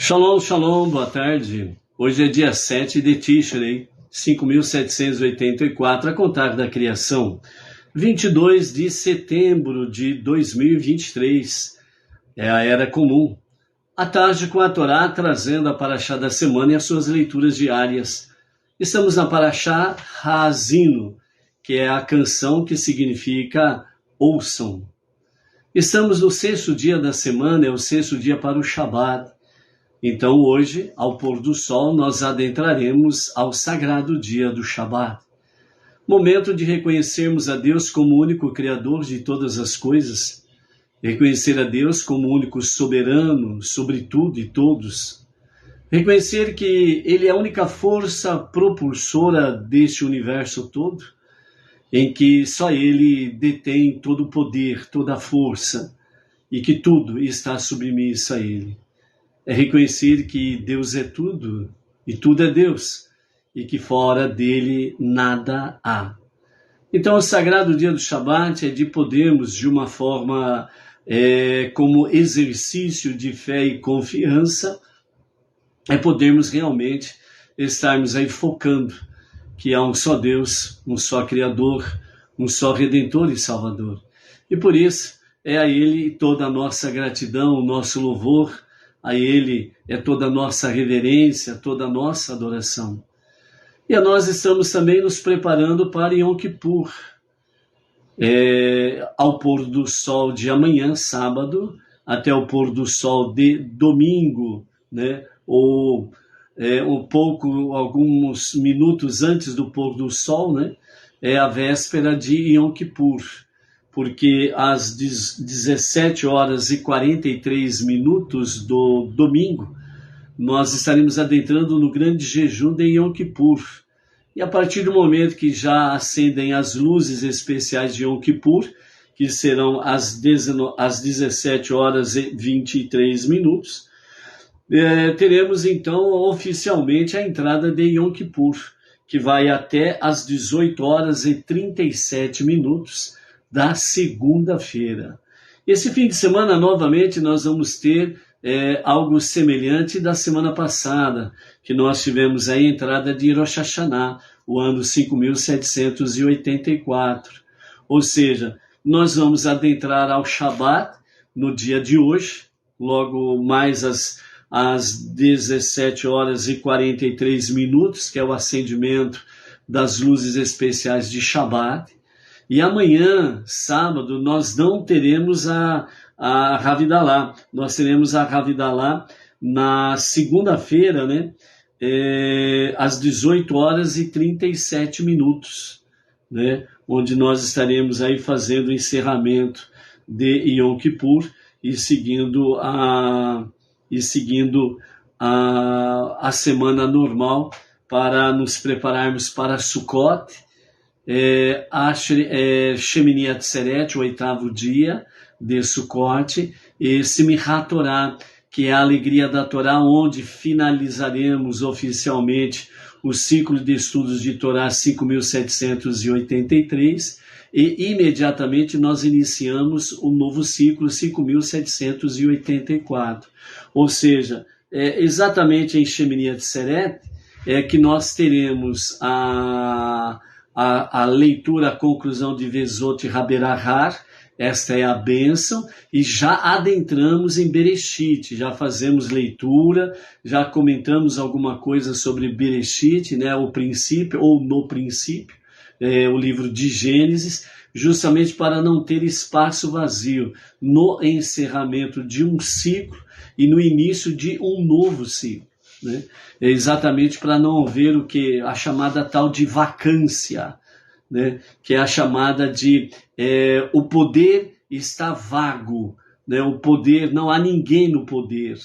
Shalom, shalom, boa tarde. Hoje é dia 7 de Tishrei, 5.784, a contar da criação, 22 de setembro de 2023, é a Era Comum. À tarde com a Torá, trazendo a Parashá da semana e as suas leituras diárias. Estamos na Parashá Haazinu, que é a canção que significa ouçam. Estamos no sexto dia da semana, é o sexto dia para o Shabat. Então hoje, ao pôr do sol, nós adentraremos ao sagrado dia do Shabat. Momento de reconhecermos a Deus como o único Criador de todas as coisas, reconhecer a Deus como o único soberano sobre tudo e todos, reconhecer que Ele é a única força propulsora deste universo todo, em que só Ele detém todo o poder, toda a força, e que tudo está submisso a Ele. É reconhecer que Deus é tudo, e tudo é Deus, e que fora dele nada há. Então, o sagrado dia do Shabat é de podermos, de uma forma como exercício de fé e confiança, podermos realmente estarmos aí focando que há um só Deus, um só Criador, um só Redentor e Salvador. E por isso, é a Ele toda a nossa gratidão, o nosso louvor, a Ele é toda a nossa reverência, toda a nossa adoração. E nós estamos também nos preparando para Yom Kippur. Ao pôr do sol de amanhã, sábado, até o pôr do sol de domingo, né? Ou alguns minutos antes do pôr do sol, né? É a véspera de Yom Kippur. Porque às 17 horas e 43 minutos do domingo, nós estaremos adentrando no grande jejum de Yom Kippur. E a partir do momento que já acendem as luzes especiais de Yom Kippur, que serão às 17 horas e 23 minutos, teremos então oficialmente a entrada de Yom Kippur, que vai até às 18 horas e 37 minutos, da segunda-feira. Esse fim de semana, novamente, nós vamos ter algo semelhante da semana passada, que nós tivemos a entrada de Rosh Hashanah, o ano 5.784. Ou seja, nós vamos adentrar ao Shabat no dia de hoje, logo mais às 17 horas e 43 minutos, que é o acendimento das luzes especiais de Shabat. E amanhã, sábado, nós não teremos a Havidalah. Nós teremos a Havidalah na segunda-feira, né? Às 18 horas e 37 minutos, né? Onde nós estaremos aí fazendo o encerramento de Yom Kippur e seguindo a semana normal para nos prepararmos para Sukkot, Shemini Atzeret, o oitavo dia de Sukkot, e Simchat Torah, que é a alegria da Torá, onde finalizaremos oficialmente o ciclo de estudos de Torá 5.783, e imediatamente nós iniciamos o novo ciclo 5.784. Ou seja, exatamente em Shemini Atzeret que nós teremos a leitura, a conclusão de Vezot e Haberahar. Esta é a bênção, e já adentramos em Bereshit, já fazemos leitura, já comentamos alguma coisa sobre Bereshit, né, o princípio, ou no princípio, o livro de Gênesis, justamente para não ter espaço vazio no encerramento de um ciclo e no início de um novo ciclo, né? Exatamente para não haver a chamada tal de vacância, né? Que é a chamada de o poder está vago, né? O poder, não há ninguém no poder,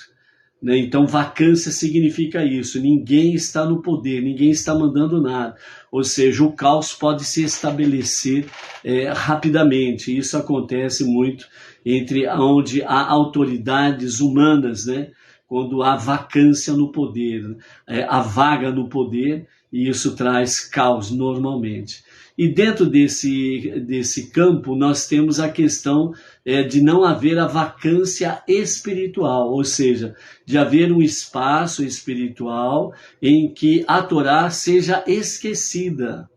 né? Então vacância significa isso, ninguém está no poder, ninguém está mandando nada, ou seja, o caos pode se estabelecer rapidamente. Isso acontece muito entre onde há autoridades humanas, né? Quando há vacância no poder, há vaga no poder, e isso traz caos normalmente. E dentro desse campo, nós temos a questão de não haver a vacância espiritual, ou seja, de haver um espaço espiritual em que a Torá seja esquecida,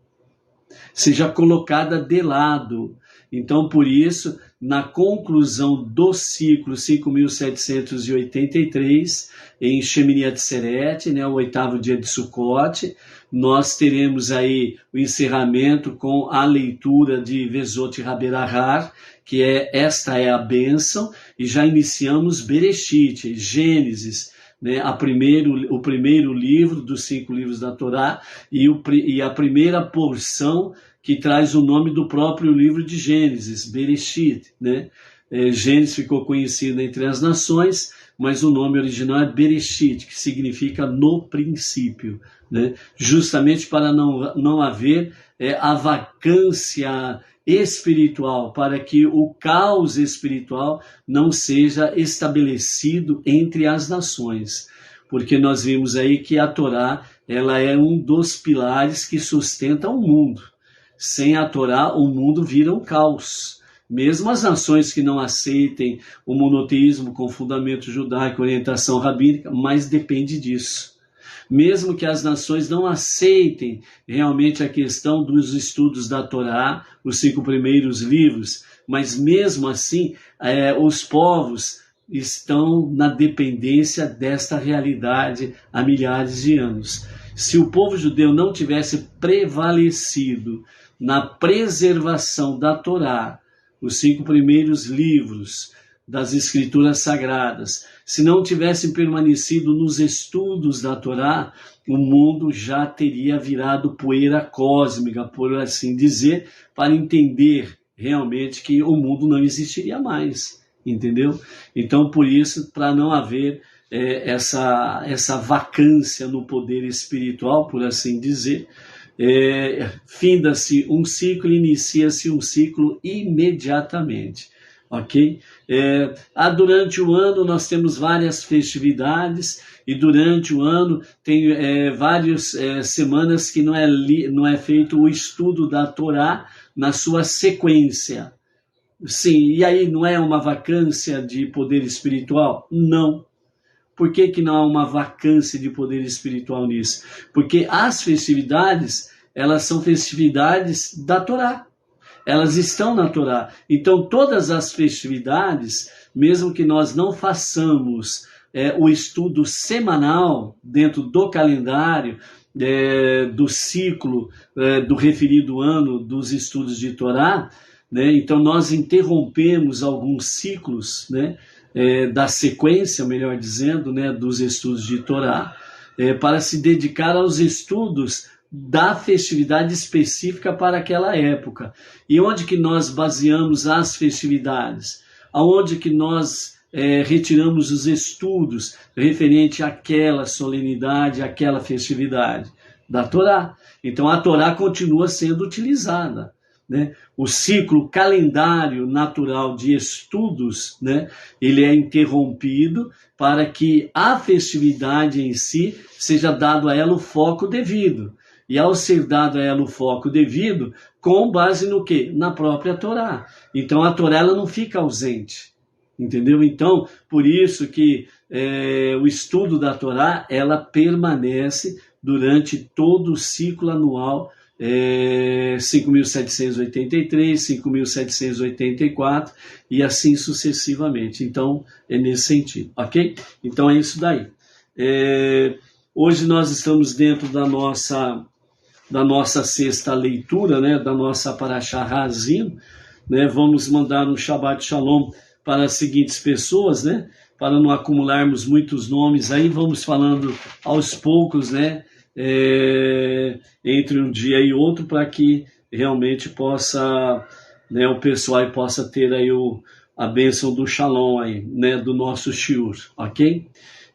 seja colocada de lado. Então, por isso, na conclusão do ciclo 5.783, em Shemini Atzeret, né, o 8º dia de Sukkot, nós teremos aí o encerramento com a leitura de Vezot Raberahar, que esta é a bênção, e já iniciamos Bereshit, Gênesis, né, o primeiro livro dos 5 livros da Torá, e a primeira porção que traz o nome do próprio livro de Gênesis, Bereshit, né? Gênesis ficou conhecido entre as nações, mas o nome original é Bereshit, que significa no princípio, né? Justamente para não haver a vacância espiritual, para que o caos espiritual não seja estabelecido entre as nações. Porque nós vimos aí que a Torá, ela é um dos pilares que sustenta o mundo. Sem a Torá, o mundo vira um caos. Mesmo as nações que não aceitem o monoteísmo com fundamento judaico, orientação rabínica, mas depende disso. Mesmo que as nações não aceitem realmente a questão dos estudos da Torá, os 5 primeiros livros, mas mesmo assim, os povos estão na dependência desta realidade há milhares de anos. Se o povo judeu não tivesse prevalecido na preservação da Torá, os 5 primeiros livros das Escrituras Sagradas, se não tivessem permanecido nos estudos da Torá, o mundo já teria virado poeira cósmica, por assim dizer, para entender realmente que o mundo não existiria mais, entendeu? Então, por isso, para não haver essa vacância no poder espiritual, por assim dizer, finda-se um ciclo, inicia-se um ciclo imediatamente, ok? Durante o ano nós temos várias festividades, e durante o ano tem várias semanas que não é feito o estudo da Torá na sua sequência. Sim, e aí não é uma vacância de poder espiritual? Não. Por que não há uma vacância de poder espiritual nisso? Porque as festividades, elas são festividades da Torá. Elas estão na Torá. Então, todas as festividades, mesmo que nós não façamos o estudo semanal dentro do calendário, do ciclo do referido ano dos estudos de Torá, né? Então, nós interrompemos alguns ciclos, né? Da sequência, melhor dizendo, né, dos estudos de Torá, para se dedicar aos estudos da festividade específica para aquela época. E onde que nós baseamos as festividades? Aonde que nós retiramos os estudos referente àquela solenidade, àquela festividade? Da Torá. Então a Torá continua sendo utilizada, né? O ciclo, calendário natural de estudos, né, ele é interrompido para que a festividade em si seja dado a ela o foco devido. E ao ser dado a ela o foco devido, com base no quê? Na própria Torá. Então a Torá ela não fica ausente, entendeu? Então, por isso que o estudo da Torá, ela permanece durante todo o ciclo anual 5.783, 5.784 e assim sucessivamente. Então, é nesse sentido, ok? Então, é isso daí. Hoje nós estamos dentro da nossa sexta leitura, né, da nossa Parashá Hazim, né? Vamos mandar um Shabbat Shalom para as seguintes pessoas, né? Para não acumularmos muitos nomes aí, vamos falando aos poucos, né? Entre um dia e outro, para que realmente possa, né, o pessoal aí possa ter aí a bênção do Shalom aí, né, do nosso Shiur, ok?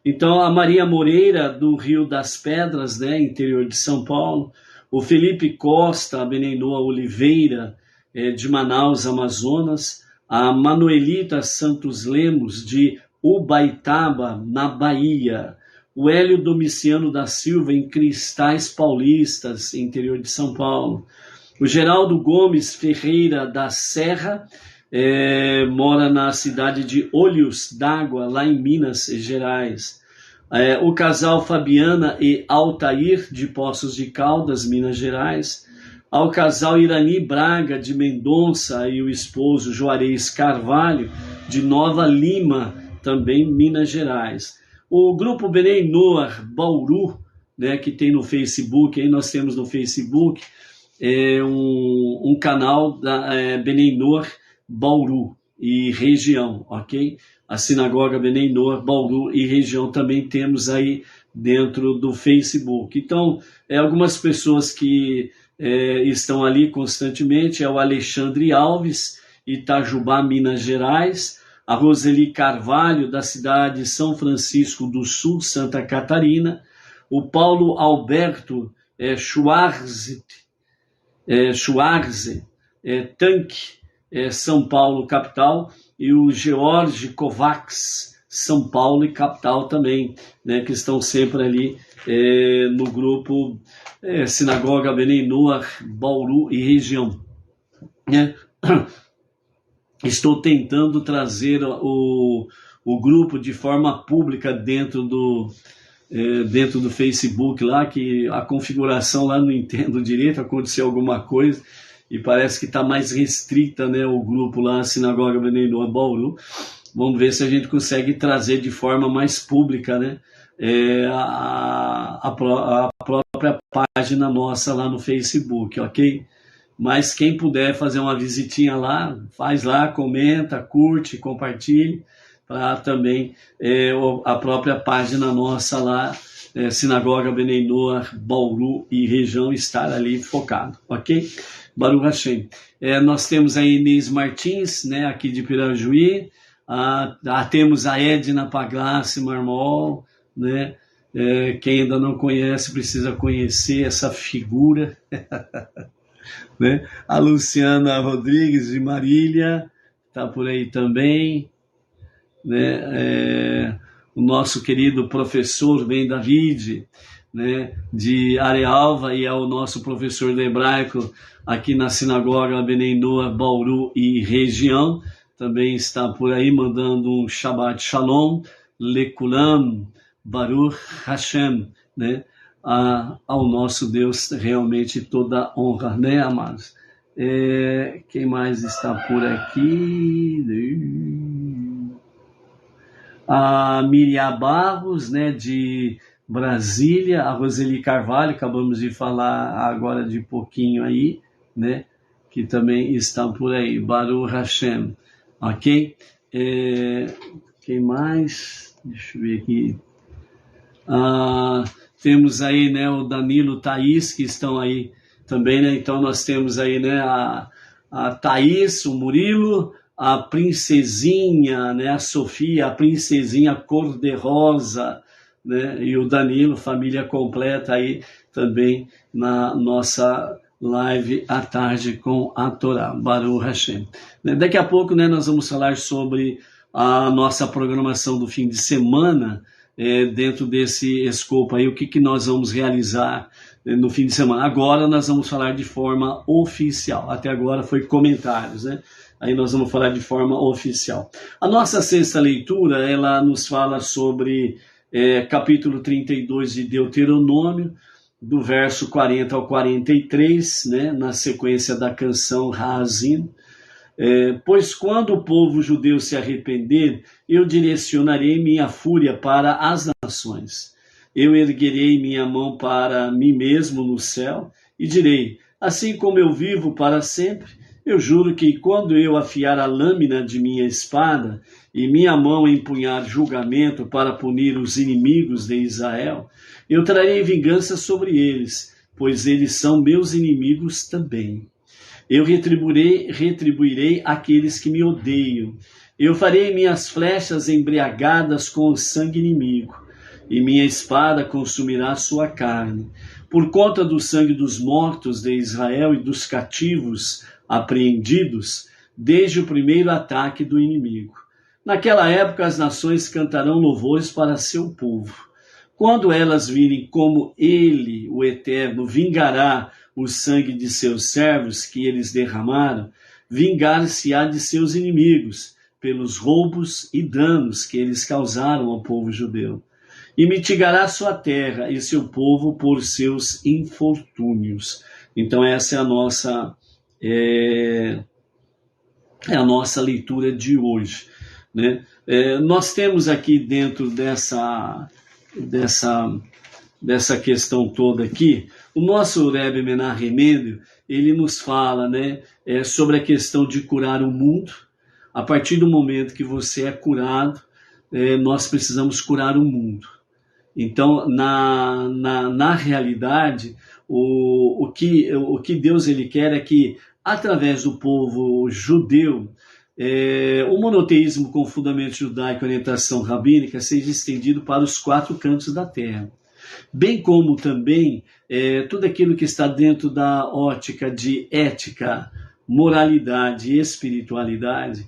Então a Maria Moreira do Rio das Pedras, né, interior de São Paulo, o Felipe Costa, a Benenoa Oliveira, de Manaus, Amazonas, a Manuelita Santos Lemos de Ubaitaba, na Bahia, o Hélio Domiciano da Silva, em Cristais Paulistas, interior de São Paulo, O Geraldo Gomes Ferreira da Serra mora na cidade de Olhos d'Água, lá em Minas Gerais. O casal Fabiana e Altair, de Poços de Caldas, Minas Gerais. Ao casal Irani Braga, de Mendonça, e o esposo Juarez Carvalho, de Nova Lima, também Minas Gerais. O grupo Benei Noar Bauru, né, que tem no Facebook, aí nós temos no Facebook um canal da Benei Noar Bauru e região, ok? A sinagoga Benei Noar Bauru e região também temos aí dentro do Facebook. Então, algumas pessoas que estão ali constantemente é o Alexandre Alves, Itajubá, Minas Gerais, a Roseli Carvalho, da cidade de São Francisco do Sul, Santa Catarina, o Paulo Alberto Schwarze, Tanque, São Paulo, capital, e o George Kovacs, São Paulo e capital também, né, que estão sempre ali no grupo Sinagoga Benei Noar, Bauru e região. Estou tentando trazer o grupo de forma pública dentro do Facebook lá, que a configuração lá não entendo direito, aconteceu alguma coisa e parece que está mais restrita, né, o grupo lá, a Sinagoga Benei Noar Bauru. Vamos ver se a gente consegue trazer de forma mais pública, né, a própria página nossa lá no Facebook, ok? Mas quem puder fazer uma visitinha lá, faz lá, comenta, curte, compartilhe, para também a própria página nossa lá, Sinagoga Benei Noar Bauru e região, estar ali focado, ok? Baruch Hashem. Nós temos a Inês Martins, né, aqui de Pirajuí, temos a Edna Paglassi Marmol, né? Quem ainda não conhece precisa conhecer essa figura, né? A Luciana Rodrigues de Marília está por aí também, né? O nosso querido professor Ben David, né, de Arealva, e é o nosso professor de hebraico aqui na Sinagoga Benei Noar Bauru e região, também está por aí mandando um Shabbat Shalom, Lekulam, Baruch Hashem, né, ao nosso Deus, realmente toda honra, né, amados? Quem mais está por aqui? A Miriam Barros, né, de Brasília, a Roseli Carvalho, acabamos de falar agora de pouquinho aí, né, que também estão por aí, Baruch Hashem, ok? Quem mais? Deixa eu ver aqui. Temos aí, né, o Danilo, Thaís, que estão aí também, né? Então nós temos aí, né, a Thaís, o Murilo, a princesinha, né, a Sofia, a princesinha cor-de-rosa, né, e o Danilo, família completa aí também na nossa live à tarde com a Torá, Baruch Hashem. Daqui a pouco, né, nós vamos falar sobre a nossa programação do fim de semana, dentro desse escopo aí, o que nós vamos realizar no fim de semana. Agora nós vamos falar de forma oficial, até agora foi comentários, né? Aí nós vamos falar de forma oficial. A nossa sexta leitura, ela nos fala sobre capítulo 32 de Deuteronômio, do verso 40 ao 43, né, na sequência da canção Haazim. Pois quando o povo judeu se arrepender, eu direcionarei minha fúria para as nações. Eu erguerei minha mão para mim mesmo no céu e direi, assim como eu vivo para sempre, eu juro que quando eu afiar a lâmina de minha espada e minha mão empunhar julgamento para punir os inimigos de Israel, eu trarei vingança sobre eles, pois eles são meus inimigos também. Eu retribuirei aqueles que me odeiam. Eu farei minhas flechas embriagadas com o sangue inimigo, e minha espada consumirá sua carne. Por conta do sangue dos mortos de Israel e dos cativos apreendidos, desde o primeiro ataque do inimigo. Naquela época as nações cantarão louvores para seu povo. Quando elas virem como ele, o Eterno, vingará o sangue de seus servos que eles derramaram, vingar-se-á de seus inimigos, pelos roubos e danos que eles causaram ao povo judeu. E mitigará sua terra e seu povo por seus infortúnios. Então essa é a nossa leitura de hoje, né? Nós temos aqui dentro dessa questão toda aqui, o nosso Rebbe Menachem Mendel, ele nos fala, né, sobre a questão de curar o mundo. A partir do momento que você é curado, nós precisamos curar o mundo. Então, na realidade, o que Deus ele quer é que, através do povo judeu, o monoteísmo com fundamento judaico e orientação rabínica seja estendido para os 4 cantos da terra. Bem como também tudo aquilo que está dentro da ótica de ética, moralidade e espiritualidade,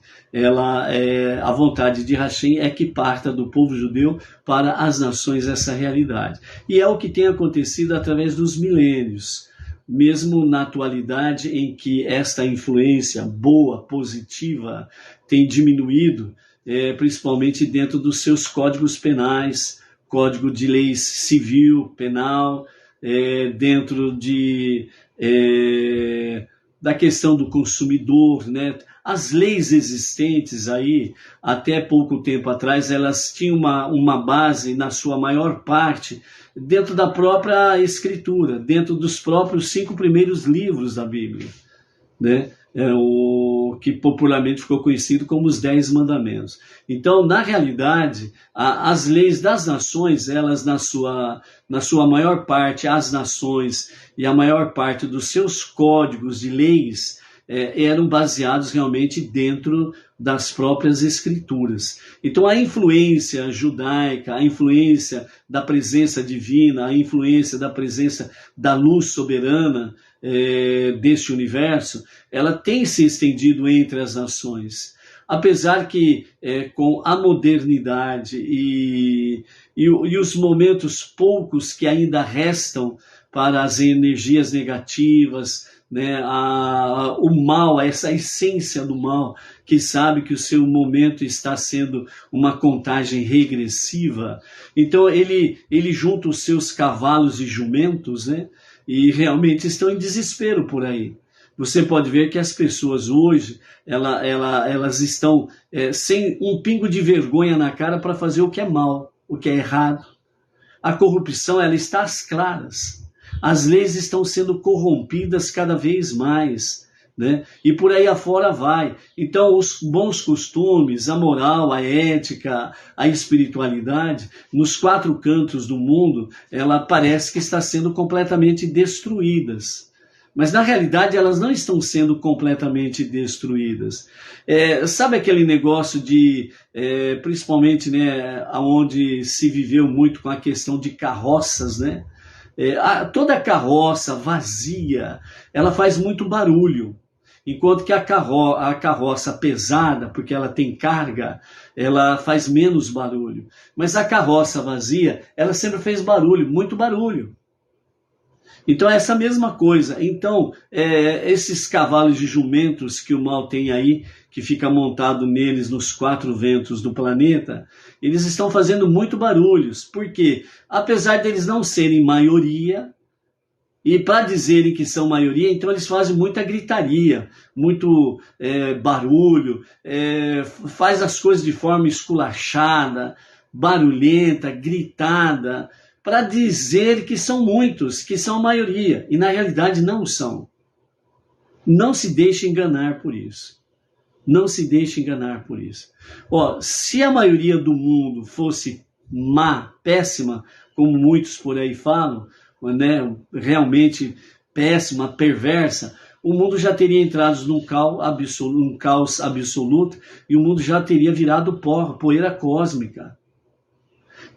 a vontade de Hashem é que parta do povo judeu para as nações essa realidade. E é o que tem acontecido através dos milênios, mesmo na atualidade em que esta influência boa, positiva, tem diminuído, principalmente dentro dos seus códigos penais, código de leis civil, penal, dentro da questão do consumidor, né? As leis existentes aí, até pouco tempo atrás, elas tinham uma base, na sua maior parte, dentro da própria Escritura, dentro dos próprios 5 primeiros livros da Bíblia, né? O que popularmente ficou conhecido como os 10 mandamentos. Então, na realidade, as leis das nações, elas na sua maior parte, as nações e a maior parte dos seus códigos de leis eram baseados realmente dentro das próprias escrituras. Então a influência judaica, a influência da presença divina, a influência da presença da luz soberana deste universo, ela tem se estendido entre as nações. Apesar que com a modernidade e os momentos poucos que ainda restam para as energias negativas, né, o mal, essa essência do mal, que sabe que o seu momento está sendo uma contagem regressiva, então ele junta os seus cavalos e jumentos, né, e realmente estão em desespero por aí. Você pode ver que as pessoas hoje, elas estão sem um pingo de vergonha na cara para fazer o que é mal, o que é errado. A corrupção, ela está às claras. As leis estão sendo corrompidas cada vez mais, né? E por aí afora vai. Então, os bons costumes, a moral, a ética, a espiritualidade, nos 4 cantos do mundo, ela parece que está sendo completamente destruídas. Mas, na realidade, elas não estão sendo completamente destruídas. Sabe aquele negócio de, principalmente, né, onde se viveu muito com a questão de carroças, né? Toda carroça vazia, ela faz muito barulho, enquanto que a carroça pesada, porque ela tem carga, ela faz menos barulho. Mas a carroça vazia, ela sempre fez barulho, muito barulho. Então é essa mesma coisa. Então, esses cavalos de jumentos que o mal tem aí, que fica montado neles nos 4 ventos do planeta, eles estão fazendo muito barulhos. Por quê? Apesar deles não serem maioria, e para dizerem que são maioria, então eles fazem muita gritaria, muito barulho, faz as coisas de forma esculachada, barulhenta, gritada, para dizer que são muitos, que são a maioria, e na realidade não são. Não se deixe enganar por isso. Não se deixe enganar por isso. Se a maioria do mundo fosse má, péssima, como muitos por aí falam, né, realmente péssima, perversa, o mundo já teria entrado num caos absoluto e o mundo já teria virado poeira cósmica.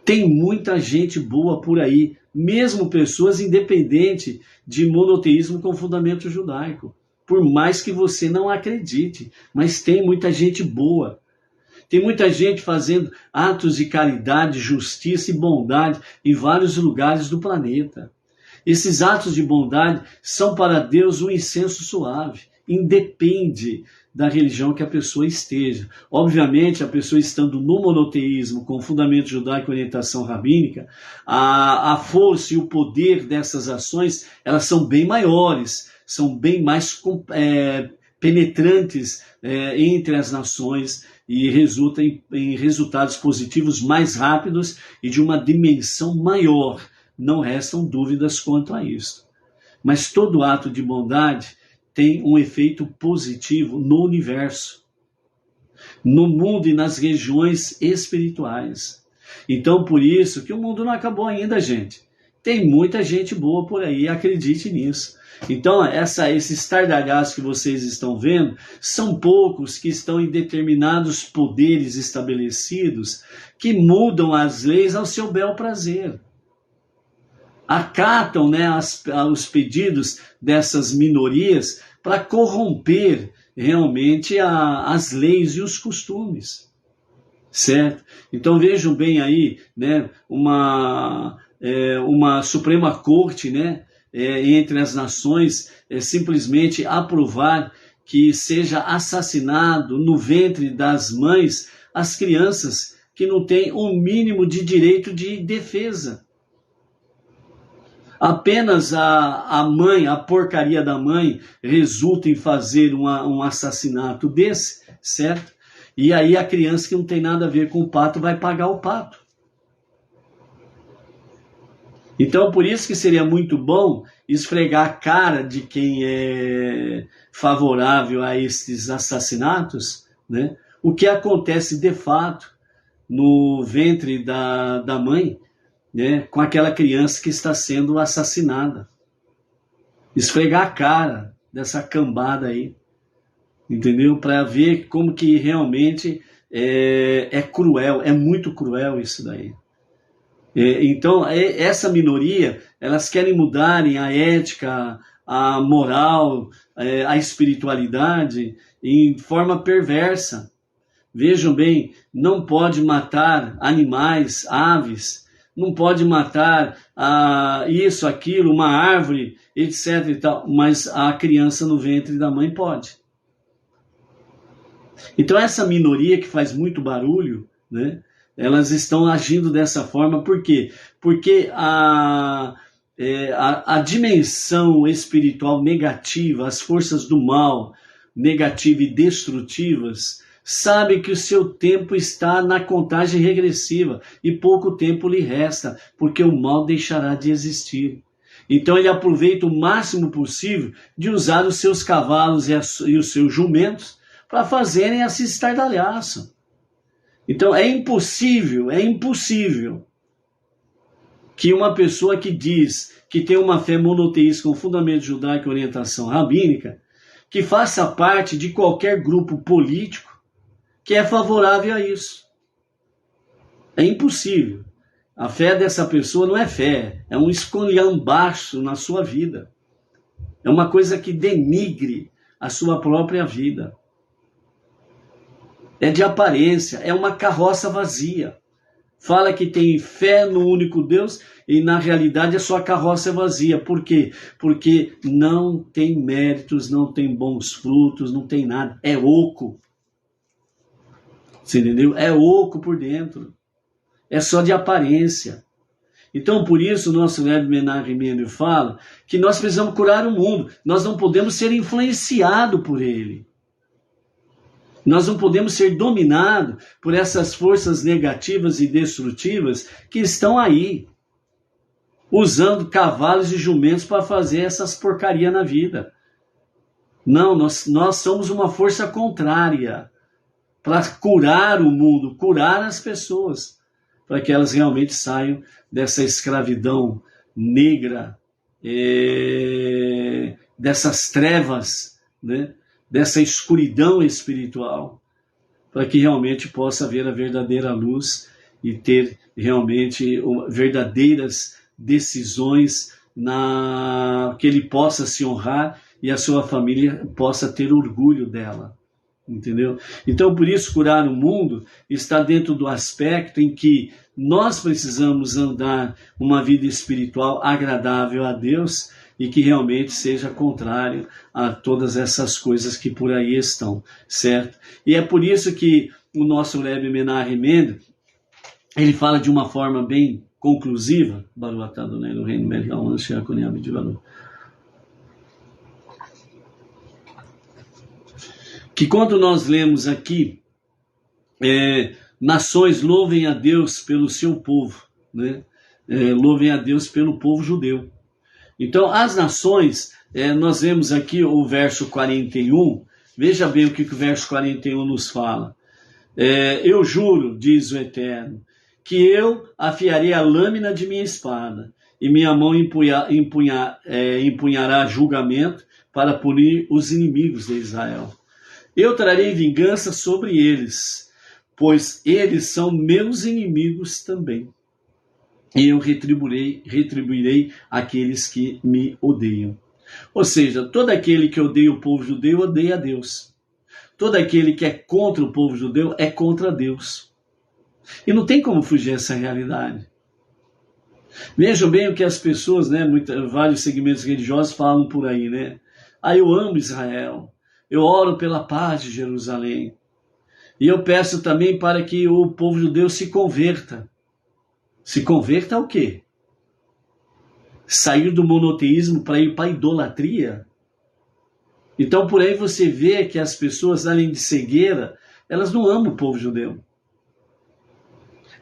Tem muita gente boa por aí, mesmo pessoas independentes de monoteísmo com fundamento judaico. Por mais que você não acredite, mas tem muita gente boa. Tem muita gente fazendo atos de caridade, justiça e bondade em vários lugares do planeta. Esses atos de bondade são para Deus um incenso suave, independe da religião que a pessoa esteja. Obviamente, a pessoa estando no monoteísmo, com fundamento judaico e orientação rabínica, a força e o poder dessas ações, elas são bem maiores, são bem mais penetrantes entre as nações e resulta em resultados positivos mais rápidos e de uma dimensão maior. Não restam dúvidas quanto a isso. Mas todo ato de bondade tem um efeito positivo no universo, no mundo e nas regiões espirituais. Então, por isso que o mundo não acabou ainda, gente. Tem muita gente boa por aí, acredite nisso. Então, esses tardagás que vocês estão vendo, são poucos que estão em determinados poderes estabelecidos que mudam as leis ao seu bel prazer. Acatam, né, os pedidos dessas minorias para corromper realmente as leis e os costumes, certo? Então vejam bem aí, né, uma Suprema Corte, né, entre as nações, simplesmente aprovar que seja assassinado no ventre das mães as crianças que não têm um mínimo de direito de defesa. Apenas a mãe, a porcaria da mãe, resulta em fazer um assassinato desse, certo? E aí a criança que não tem nada a ver com o pato vai pagar o pato. Então, por isso que seria muito bom esfregar a cara de quem é favorável a esses assassinatos, né? O que acontece de fato no ventre da mãe, né, com aquela criança que está sendo assassinada. Esfregar a cara dessa cambada aí, entendeu? Para ver como que realmente é cruel, é muito cruel isso daí. Então, essa minoria, elas querem mudarem a ética, a moral, a espiritualidade em forma perversa. Vejam bem, não pode matar animais, aves, não pode matar isso, aquilo, uma árvore, etc. e tal, mas a criança no ventre da mãe pode. Então essa minoria que faz muito barulho, né, elas estão agindo dessa forma, por quê? Porque a dimensão espiritual negativa, as forças do mal, negativas e destrutivas, sabe que o seu tempo está na contagem regressiva e pouco tempo lhe resta, porque o mal deixará de existir. Então ele aproveita o máximo possível de usar os seus cavalos e os seus jumentos para fazerem esse estardalhaço. Então é impossível que uma pessoa que diz que tem uma fé monoteísta com fundamento judaico e orientação rabínica, que faça parte de qualquer grupo político que é favorável a isso. É impossível. A fé dessa pessoa não é fé, é um esculhambaço na sua vida. É uma coisa que denigre a sua própria vida. É de aparência, é uma carroça vazia. Fala que tem fé no único Deus e na realidade a sua carroça é vazia. Por quê? Porque não tem méritos, não tem bons frutos, não tem nada. É oco. Você entendeu? É oco por dentro. É só de aparência. Então, por isso, o nosso Rebbe Menachem Mendel fala que nós precisamos curar o mundo. Nós não podemos ser influenciados por ele. Nós não podemos ser dominados por essas forças negativas e destrutivas que estão aí, usando cavalos e jumentos para fazer essas porcarias na vida. Não, nós somos uma força contrária para curar o mundo, curar as pessoas, para que elas realmente saiam dessa escravidão negra, dessas trevas, né? Dessa escuridão espiritual, para que realmente possa haver a verdadeira luz e ter realmente verdadeiras decisões que ele possa se honrar e a sua família possa ter orgulho dela. entendeu? Então, por isso, curar o mundo está dentro do aspecto em que nós precisamos andar uma vida espiritual agradável a Deus e que realmente seja contrário a todas essas coisas que por aí estão, certo? E é por isso que o nosso Rebbe Menahem Mendel, ele fala de uma forma bem conclusiva, que quando nós lemos aqui, nações louvem a Deus pelo seu povo, né? Louvem a Deus pelo povo judeu. Então, as nações, nós vemos aqui o verso 41, veja bem o que o verso 41 nos fala. Eu juro, diz o Eterno, que eu afiarei a lâmina de minha espada, e minha mão empunhará julgamento para punir os inimigos de Israel. Eu trarei vingança sobre eles, pois eles são meus inimigos também. E eu retribuirei aqueles que me odeiam. Ou seja, todo aquele que odeia o povo judeu, odeia a Deus. Todo aquele que é contra o povo judeu, é contra Deus. E não tem como fugir dessa realidade. Vejam bem o que as pessoas, né, vários segmentos religiosos falam por aí, né? Eu amo Israel. Eu oro pela paz de Jerusalém. E eu peço também para que o povo judeu se converta. Se converta ao quê? Sair do monoteísmo para ir para a idolatria? Então por aí você vê que as pessoas, além de cegueira, elas não amam o povo judeu.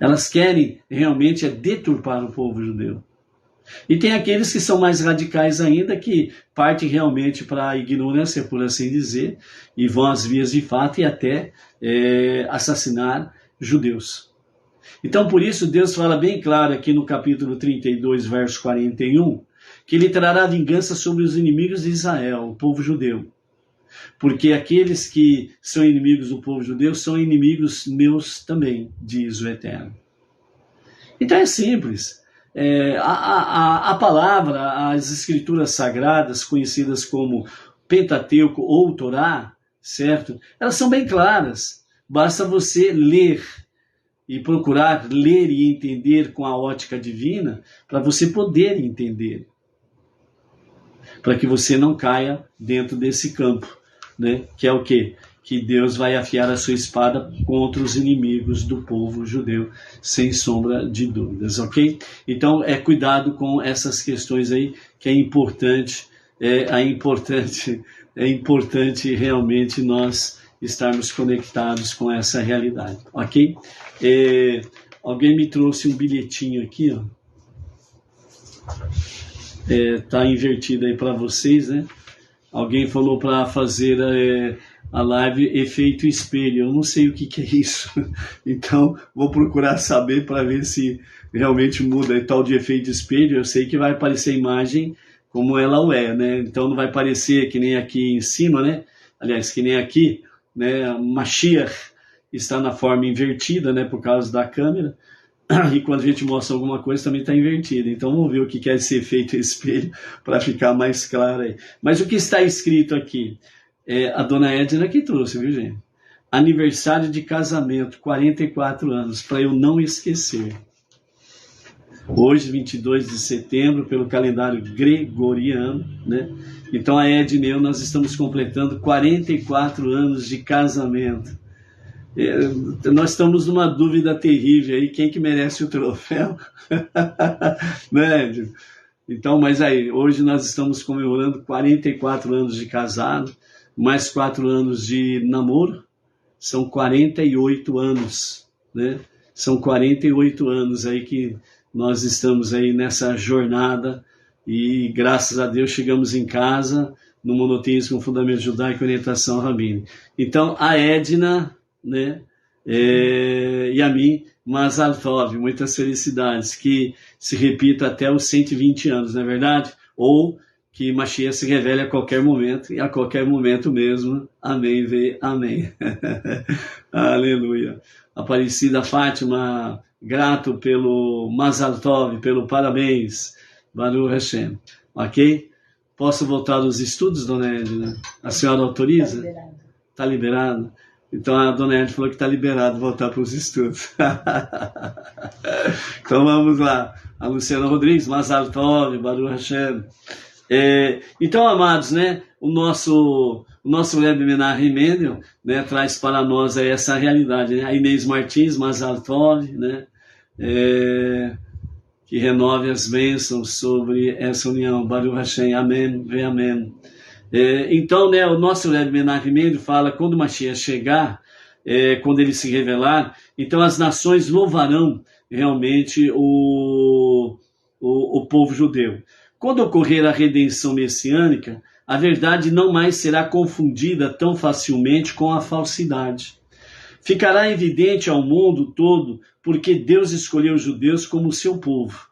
Elas querem realmente deturpar o povo judeu. E tem aqueles que são mais radicais ainda, que partem realmente para a ignorância, por assim dizer, e vão às vias de fato e até assassinar judeus. Então, por isso, Deus fala bem claro aqui no capítulo 32, verso 41, que ele trará vingança sobre os inimigos de Israel, o povo judeu. Porque aqueles que são inimigos do povo judeu são inimigos meus também, diz o Eterno. Então é simples. A palavra, as escrituras sagradas, conhecidas como Pentateuco ou Torá, certo? Elas são bem claras. Basta você ler e procurar ler e entender com a ótica divina para você poder entender. Para que você não caia dentro desse campo, né? Que é o quê? Que Deus vai afiar a sua espada contra os inimigos do povo judeu, sem sombra de dúvidas, ok? Então, cuidado com essas questões aí, que é importante realmente nós estarmos conectados com essa realidade, ok? Alguém me trouxe um bilhetinho aqui, ó. Tá invertido aí para vocês, né? Alguém falou para fazer a live efeito espelho. Eu não sei o que é isso. Então, vou procurar saber para ver se realmente muda e tal de efeito espelho. Eu sei que vai aparecer a imagem como ela é, né? Então, não vai aparecer que nem aqui em cima, né? Aliás, que nem aqui, né? Mashiach está na forma invertida, né? Por causa da câmera. E quando a gente mostra alguma coisa também está invertida. Então vamos ver o que é esse efeito espelho para ficar mais claro aí. Mas o que está escrito aqui? A dona Edna que trouxe, viu, gente? Aniversário de casamento, 44 anos, para eu não esquecer. Hoje, 22 de setembro, pelo calendário gregoriano, né? Então a Edna e eu, nós estamos completando 44 anos de casamento. Nós estamos numa dúvida terrível aí, quem que merece o troféu? Né? Então, mas aí, hoje nós estamos comemorando 44 anos de casado, mais 4 anos de namoro, são 48 anos, né? São 48 anos aí que nós estamos aí nessa jornada e graças a Deus chegamos em casa no monoteísmo, fundamento judaico e orientação rabínica. Então, a Edna, né? E a mim, Mazal Tov, muitas felicidades, que se repita até os 120 anos, não é verdade? Ou que Mashiach se revele a qualquer momento, e a qualquer momento mesmo, amém, amém. Aleluia. Aparecida Fátima, grato pelo Mazal Tov, pelo parabéns, Baruch Hashem, ok? Posso voltar aos estudos, dona Edna? A senhora autoriza? Tá liberado? Então a dona Ed falou que está liberado voltar para os estudos. Então vamos lá. A Luciana Rodrigues, Mazal Tov, Baruch Hashem. Então, amados, né, o nosso Rebbe Menachem Mendel, né, traz para nós aí essa realidade, né? A Inês Martins, Mazal Tov, né, que renove as bênçãos sobre essa união. Baruch Hashem, amém, ve amém. Então, né, o nosso Rebbe Menachem Mendel fala, quando o Mashiach chegar, quando ele se revelar, então as nações louvarão realmente o povo judeu. Quando ocorrer a redenção messiânica, a verdade não mais será confundida tão facilmente com a falsidade. Ficará evidente ao mundo todo porque Deus escolheu os judeus como seu povo.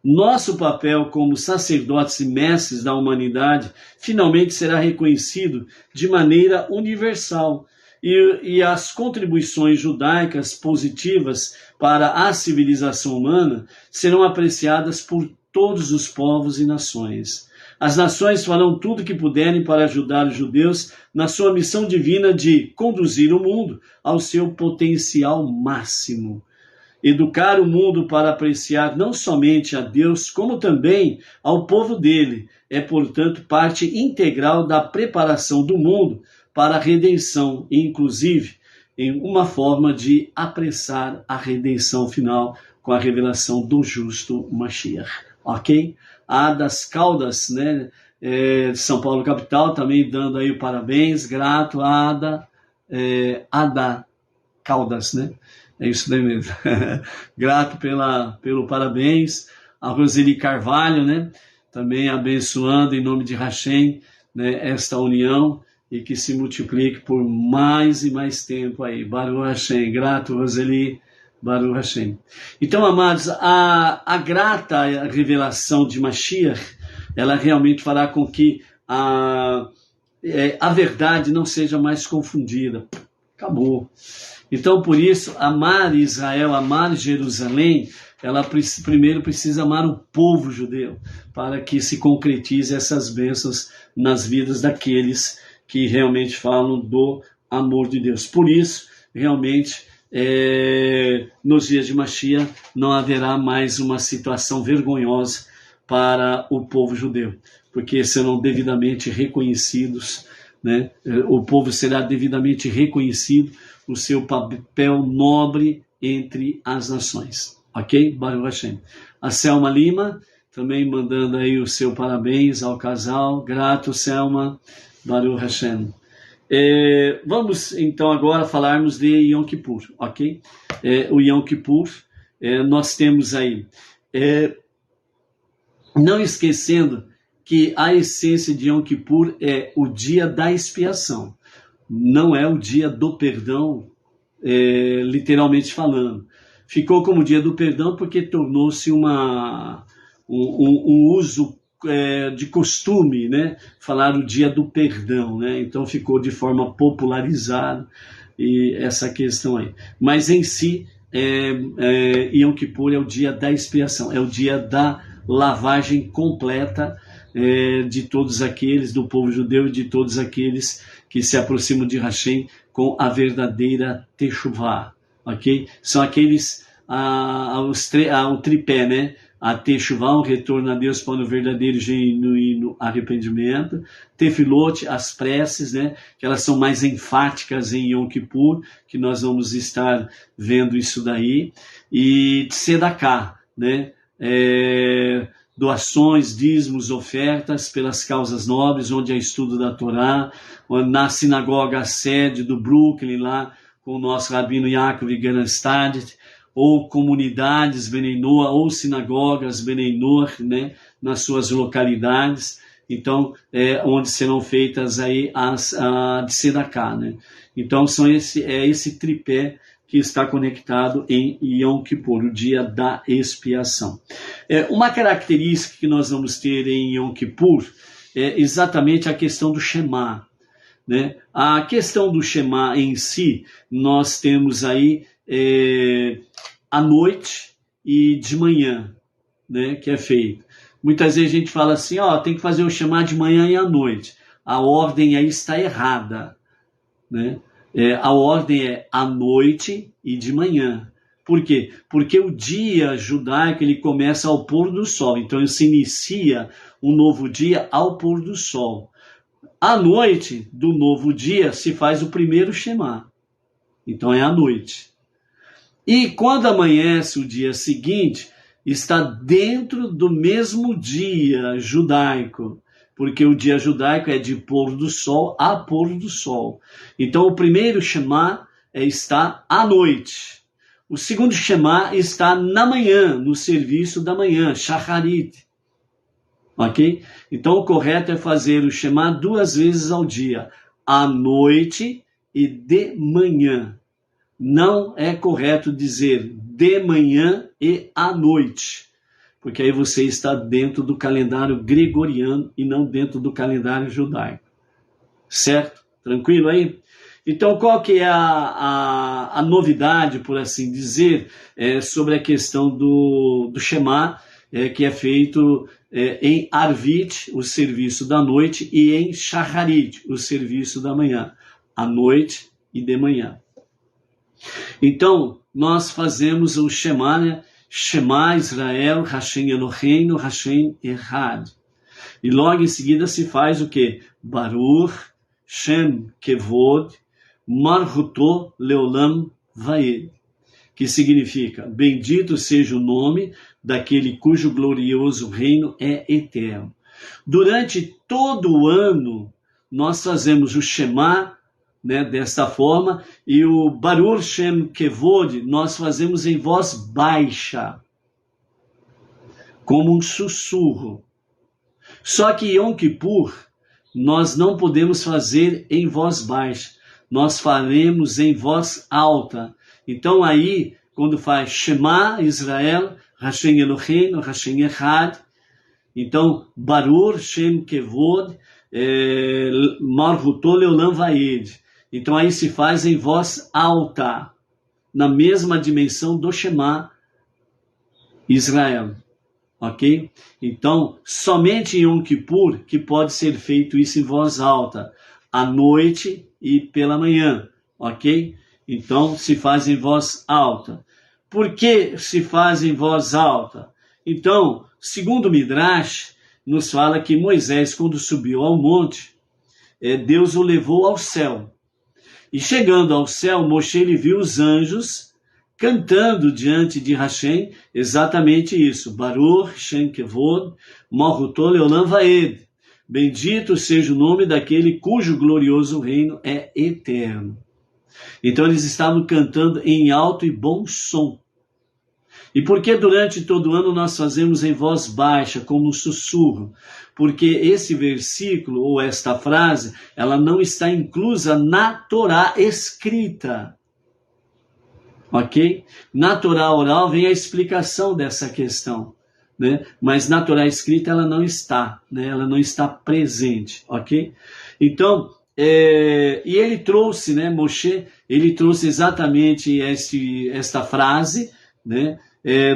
Nosso papel como sacerdotes e mestres da humanidade finalmente será reconhecido de maneira universal. E as contribuições judaicas positivas para a civilização humana serão apreciadas por todos os povos e nações. As nações farão tudo o que puderem para ajudar os judeus na sua missão divina de conduzir o mundo ao seu potencial máximo. Educar o mundo para apreciar não somente a Deus, como também ao povo dele, é, portanto, parte integral da preparação do mundo para a redenção, e, inclusive, em uma forma de apressar a redenção final com a revelação do justo Mashiach. Ok? A das Caldas, né, de São Paulo capital, também dando aí o parabéns, grato a Ada Caldas, né? É isso daí mesmo. Grato pelo parabéns. A Roseli Carvalho, né? Também abençoando em nome de Hashem, né, esta união e que se multiplique por mais e mais tempo aí. Baruch Hashem. Grato, Roseli. Baruch Hashem. Então, amados, a grata revelação de Mashiach, ela realmente fará com que a verdade não seja mais confundida. Acabou. Então, por isso, amar Israel, amar Jerusalém, ela primeiro precisa amar o povo judeu, para que se concretize essas bênçãos nas vidas daqueles que realmente falam do amor de Deus. Por isso, realmente, nos dias de Mashiach, não haverá mais uma situação vergonhosa para o povo judeu, porque serão devidamente reconhecidos, né? O povo será devidamente reconhecido o seu papel nobre entre as nações. Ok? Baruch Hashem. A Selma Lima, também mandando aí o seu parabéns ao casal. Grato, Selma. Baruch Hashem. Vamos então agora falarmos de Yom Kippur, ok? O Yom Kippur, nós temos aí, não esquecendo que a essência de Yom Kippur é o dia da expiação, não é o dia do perdão, literalmente falando. Ficou como dia do perdão porque tornou-se um uso de costume, né? Falar o dia do perdão, né? Então ficou de forma popularizada e essa questão aí. Mas em si, Yom Kippur é o dia da expiação, é o dia da lavagem completa de todos aqueles, do povo judeu e de todos aqueles que se aproximam de Hashem com a verdadeira Teshuvah, ok? São aqueles, o tripé, né? A Teshuvah, o retorno a Deus para o verdadeiro e genuíno arrependimento. Tefilot, as preces, né? Que elas são mais enfáticas em Yom Kippur, que nós vamos estar vendo isso daí. E Tzedakah, né? Doações, dízimos, ofertas pelas causas nobres, onde há estudo da Torá, na sinagoga sede do Brooklyn, lá com o nosso rabino Yaakov Gerenstadt, ou comunidades Benei Noach, ou sinagogas Benei Noach, né, nas suas localidades, então, onde serão feitas aí as de Tzedakah, né? Então, esse tripé que está conectado em Yom Kippur, o dia da expiação. Uma característica que nós vamos ter em Yom Kippur é exatamente a questão do Shema, né? A questão do Shema em si, nós temos aí à noite e de manhã, né, que é feito. Muitas vezes a gente fala assim, tem que fazer o Shema de manhã e à noite. A ordem aí está errada. né? A ordem é à noite e de manhã. Por quê? Porque o dia judaico ele começa ao pôr do sol. Então se inicia um novo dia ao pôr do sol. À noite do novo dia se faz o primeiro Shema. Então é à noite. E quando amanhece o dia seguinte, está dentro do mesmo dia judaico, porque o dia judaico é de pôr do sol a pôr do sol. Então o primeiro Shema está à noite. O segundo Shema está na manhã, no serviço da manhã, Shacharit. Ok? Então o correto é fazer o Shema 2 vezes ao dia, à noite e de manhã. Não é correto dizer de manhã e à noite, porque aí você está dentro do calendário gregoriano e não dentro do calendário judaico. Certo? Tranquilo aí? Então, qual que é a novidade, por assim dizer, sobre a questão do Shema, que é feito em Arvit, o serviço da noite, e em Shacharit, o serviço da manhã, à noite e de manhã. Então, nós fazemos o Shema, né? Shema Israel, Hashem Eloheinu, Hashem Echad. E logo em seguida se faz o quê? Baruch, Shem Kevod, Marhuto Leolam Vaed. Que significa, bendito seja o nome daquele cujo glorioso reino é eterno. Durante todo o ano, nós fazemos o Shema, né, desta forma, e o Baruch Shem Kevod nós fazemos em voz baixa, como um sussurro. Só que Yom Kippur nós não podemos fazer em voz baixa, nós faremos em voz alta. Então aí, quando faz Shema Israel, Hashem Eloheinu, Hashem Echad, então Baruch Shem Kevod, Marhuto Leolam Vaed. Então aí se faz em voz alta, na mesma dimensão do Shema Israel, ok? Então, somente em Yom Kippur que pode ser feito isso em voz alta, à noite e pela manhã, ok? Então, se faz em voz alta. Por que se faz em voz alta? Então, segundo o Midrash, nos fala que Moisés, quando subiu ao monte, Deus o levou ao céu. E chegando ao céu, Moshe ele viu os anjos cantando diante de Hashem exatamente isso. Baruch Shem Kevod, Marhuto Leolam Vaed. Bendito seja o nome daquele cujo glorioso reino é eterno. Então eles estavam cantando em alto e bom som. E por que durante todo o ano nós fazemos em voz baixa, como um sussurro? Porque esse versículo, ou esta frase, ela não está inclusa na Torá escrita. Ok? Na Torá oral vem a explicação dessa questão, né? Mas na Torá escrita ela não está, né? Ela não está presente, ok? Então, e ele trouxe, né, Moshe, ele trouxe exatamente esta frase, né,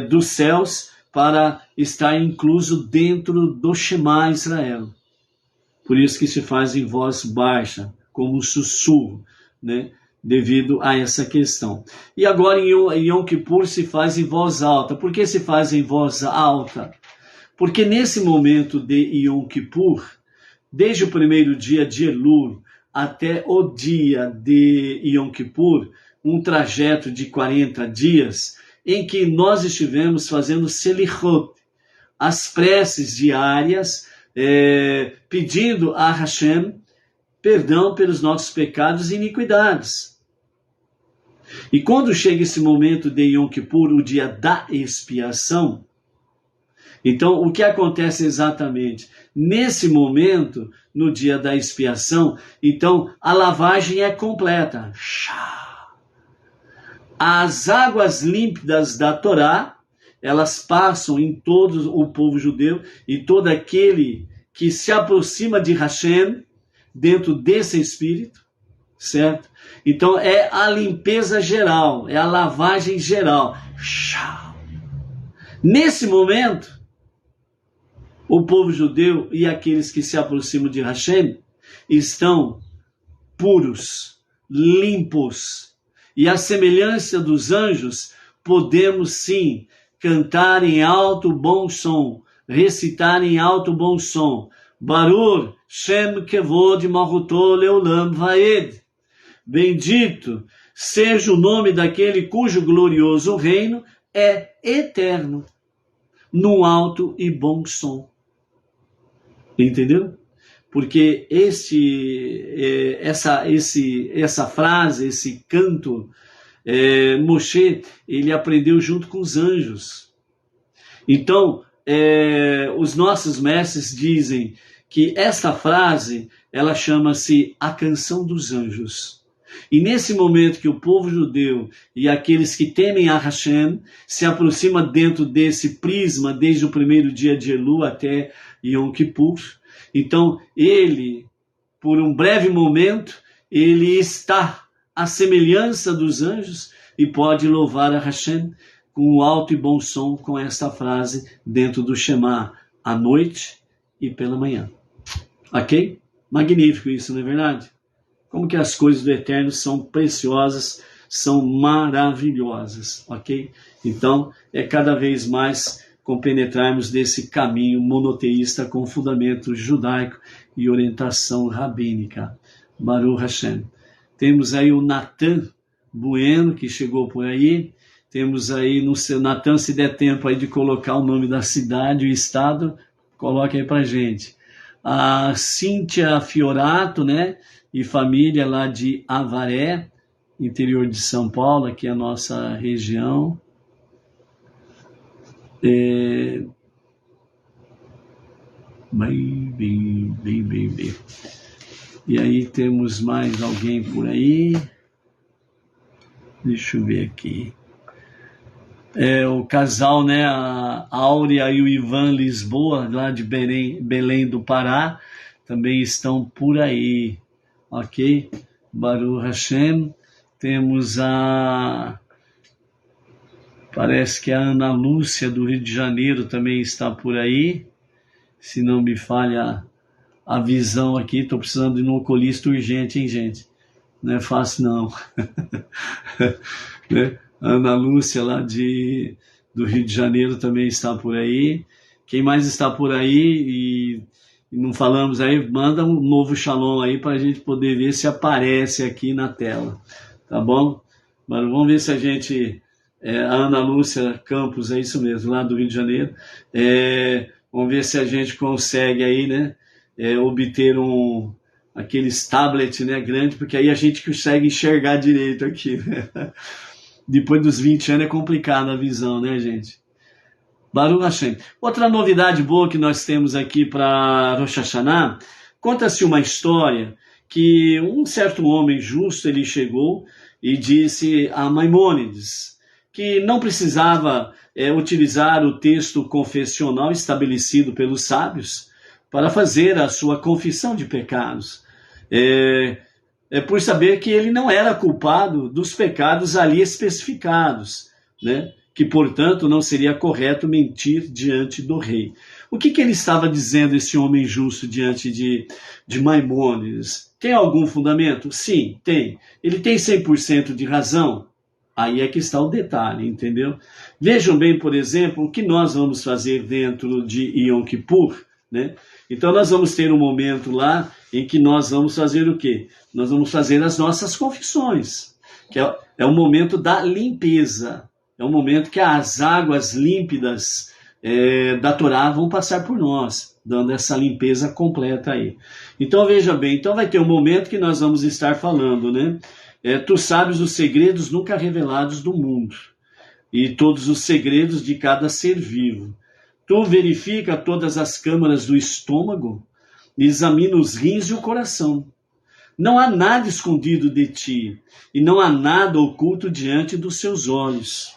dos céus para estar incluso dentro do Shema Israel. Por isso que se faz em voz baixa, como um sussurro, né, devido a essa questão. E agora em Yom Kippur se faz em voz alta. Por que se faz em voz alta? Porque nesse momento de Yom Kippur, desde o primeiro dia de Elul até o dia de Yom Kippur, um trajeto de 40 dias, em que nós estivemos fazendo Selichot, as preces diárias, pedindo a Hashem perdão pelos nossos pecados e iniquidades. E quando chega esse momento de Yom Kippur, o dia da expiação, então o que acontece exatamente? Nesse momento, no dia da expiação, então a lavagem é completa. As águas límpidas da Torá, elas passam em todo o povo judeu e todo aquele que se aproxima de Hashem dentro desse espírito, certo? Então é a limpeza geral, é a lavagem geral. Nesse momento, o povo judeu e aqueles que se aproximam de Hashem estão puros, limpos. E à semelhança dos anjos, podemos sim cantar em alto bom som, recitar em alto bom som. Baruch Shem Kevod Malchuto Leolam Vaed. Bendito seja o nome daquele cujo glorioso reino é eterno, no alto e bom som. Entendeu? Porque essa frase, esse canto, Moshe, ele aprendeu junto com os anjos. Então, os nossos mestres dizem que esta frase, ela chama-se a canção dos anjos. E nesse momento que o povo judeu e aqueles que temem a Hashem se aproximam dentro desse prisma, desde o primeiro dia de Elul até Yom Kippur, então ele, por um breve momento, ele está à semelhança dos anjos e pode louvar a Hashem com o alto e bom som, com esta frase dentro do Shema, à noite e pela manhã. Ok? Magnífico isso, não é verdade? Como que as coisas do Eterno são preciosas, são maravilhosas, ok? Então, é cada vez mais compenetrarmos desse caminho monoteísta com fundamento judaico e orientação rabínica. Baruch Hashem. Temos aí o Natan Bueno, que chegou por aí. Temos aí, no seu Natan, se der tempo aí de colocar o nome da cidade e o estado, coloque aí pra gente. A Cíntia Fiorato, né? E família lá de Avaré, interior de São Paulo, aqui é a nossa região. Bem. E aí temos mais alguém por aí. Deixa eu ver aqui. O casal, né, a Áurea e o Ivan Lisboa, lá de Belém do Pará, também estão por aí. Ok? Baruch Hashem. Temos parece que a Ana Lúcia do Rio de Janeiro também está por aí. Se não me falha a visão aqui, estou precisando de um oculista urgente, hein, gente? Não é fácil, não. Né? Ana Lúcia lá do Rio de Janeiro também está por aí. Quem mais está por aí e não falamos aí, manda um novo shalom aí para a gente poder ver se aparece aqui na tela, tá bom? Mas vamos ver se a gente, a Ana Lúcia Campos, é isso mesmo, lá do Rio de Janeiro, vamos ver se a gente consegue aí, né, obter aqueles tablets, né, grande, porque aí a gente consegue enxergar direito aqui, né? Depois dos 20 anos é complicado a visão, né, gente? Baruch Hashem. Outra novidade boa que nós temos aqui para Rosh Hashanah, conta-se uma história que um certo homem justo, ele chegou e disse a Maimônides que não precisava utilizar o texto confessional estabelecido pelos sábios para fazer a sua confissão de pecados. Por saber que ele não era culpado dos pecados ali especificados, né? Que, portanto, não seria correto mentir diante do rei. O que ele estava dizendo, esse homem justo, diante de Maimônides? Tem algum fundamento? Sim, tem. Ele tem 100% de razão? Aí é que está o detalhe, entendeu? Vejam bem, por exemplo, o que nós vamos fazer dentro de Yom Kippur, né? Então, nós vamos ter um momento lá em que nós vamos fazer o quê? Nós vamos fazer as nossas confissões, que é o momento da limpeza. É um momento que as águas límpidas da Torá vão passar por nós, dando essa limpeza completa aí. Então, veja bem, então vai ter um momento que nós vamos estar falando, né? Tu sabes os segredos nunca revelados do mundo, e todos os segredos de cada ser vivo. Tu verifica todas as câmaras do estômago, examina os rins e o coração. Não há nada escondido de ti, e não há nada oculto diante dos seus olhos.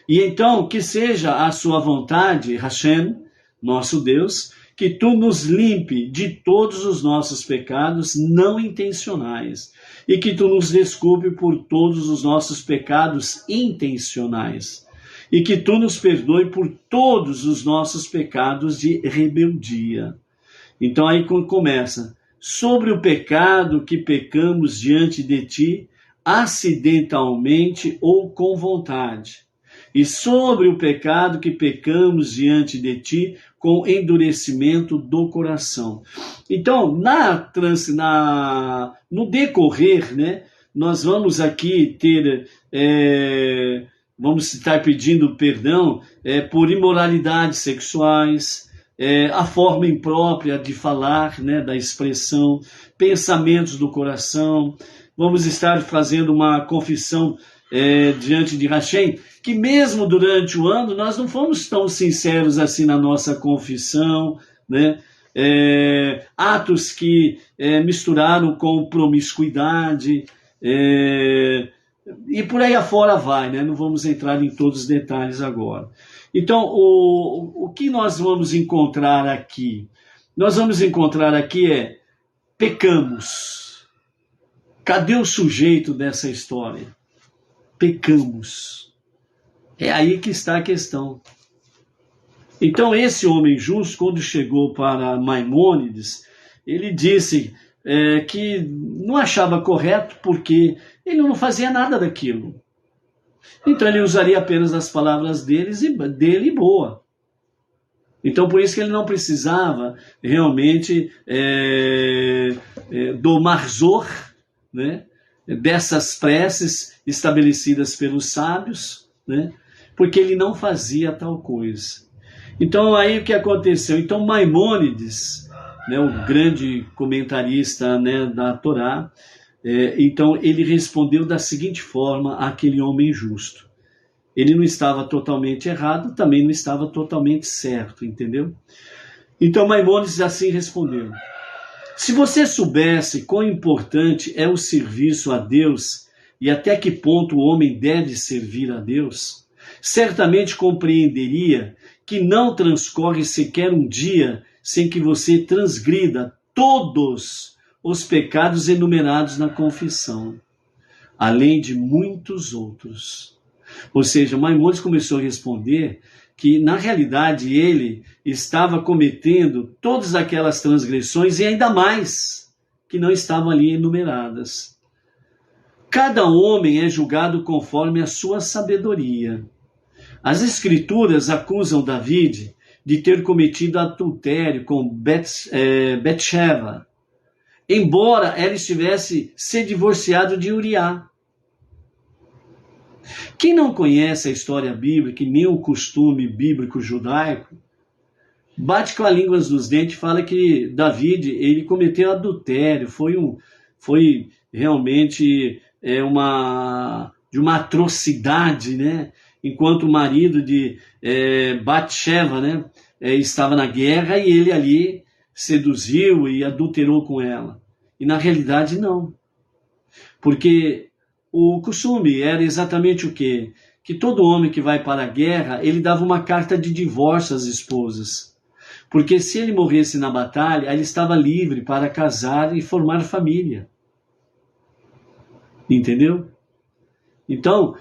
E então, que seja a sua vontade, Hashem, nosso Deus, que tu nos limpe de todos os nossos pecados não intencionais, e que tu nos desculpe por todos os nossos pecados intencionais, e que tu nos perdoe por todos os nossos pecados de rebeldia. Então aí começa, sobre o pecado que pecamos diante de ti, acidentalmente ou com vontade, e sobre o pecado que pecamos diante de ti, com endurecimento do coração. Então, no decorrer, né, nós vamos aqui ter, vamos estar pedindo perdão por imoralidades sexuais, a forma imprópria de falar, né, da expressão, pensamentos do coração. Vamos estar fazendo uma confissão diante de Hashem, que mesmo durante o ano nós não fomos tão sinceros assim na nossa confissão, né? Atos que misturaram com promiscuidade, e por aí afora vai, né? Não vamos entrar em todos os detalhes agora. Então, o que nós vamos encontrar aqui? Nós vamos encontrar aqui pecamos. Cadê o sujeito dessa história? Pecamos. É aí que está a questão. Então, esse homem justo, quando chegou para Maimônides, ele disse que não achava correto porque ele não fazia nada daquilo. Então, ele usaria apenas as palavras dele e boa. Então, por isso que ele não precisava realmente do marzor, né, dessas preces estabelecidas pelos sábios, né, porque ele não fazia tal coisa. Então, aí o que aconteceu? Então, Maimônides, né, o grande comentarista, né, da Torá, então ele respondeu da seguinte forma àquele homem justo. Ele não estava totalmente errado, também não estava totalmente certo, entendeu? Então, Maimônides assim respondeu: se você soubesse quão importante é o serviço a Deus e até que ponto o homem deve servir a Deus, certamente compreenderia que não transcorre sequer um dia sem que você transgrida todos os pecados enumerados na confissão, além de muitos outros. Ou seja, Maimônides começou a responder que, na realidade, ele estava cometendo todas aquelas transgressões e ainda mais que não estavam ali enumeradas. Cada homem é julgado conforme a sua sabedoria. As Escrituras acusam David de ter cometido adultério com Betsheva, embora ela estivesse se divorciado de Uriá. Quem não conhece a história bíblica e nem o costume bíblico judaico, bate com a língua nos dentes e fala que David, ele cometeu adultério, foi realmente de uma atrocidade, né? Enquanto o marido de Batsheva, né, estava na guerra e ele ali seduziu e adulterou com ela. E na realidade não. Porque o costume era exatamente o quê? Que todo homem que vai para a guerra, ele dava uma carta de divórcio às esposas. Porque se ele morresse na batalha, ele estava livre para casar e formar família. Entendeu? Então,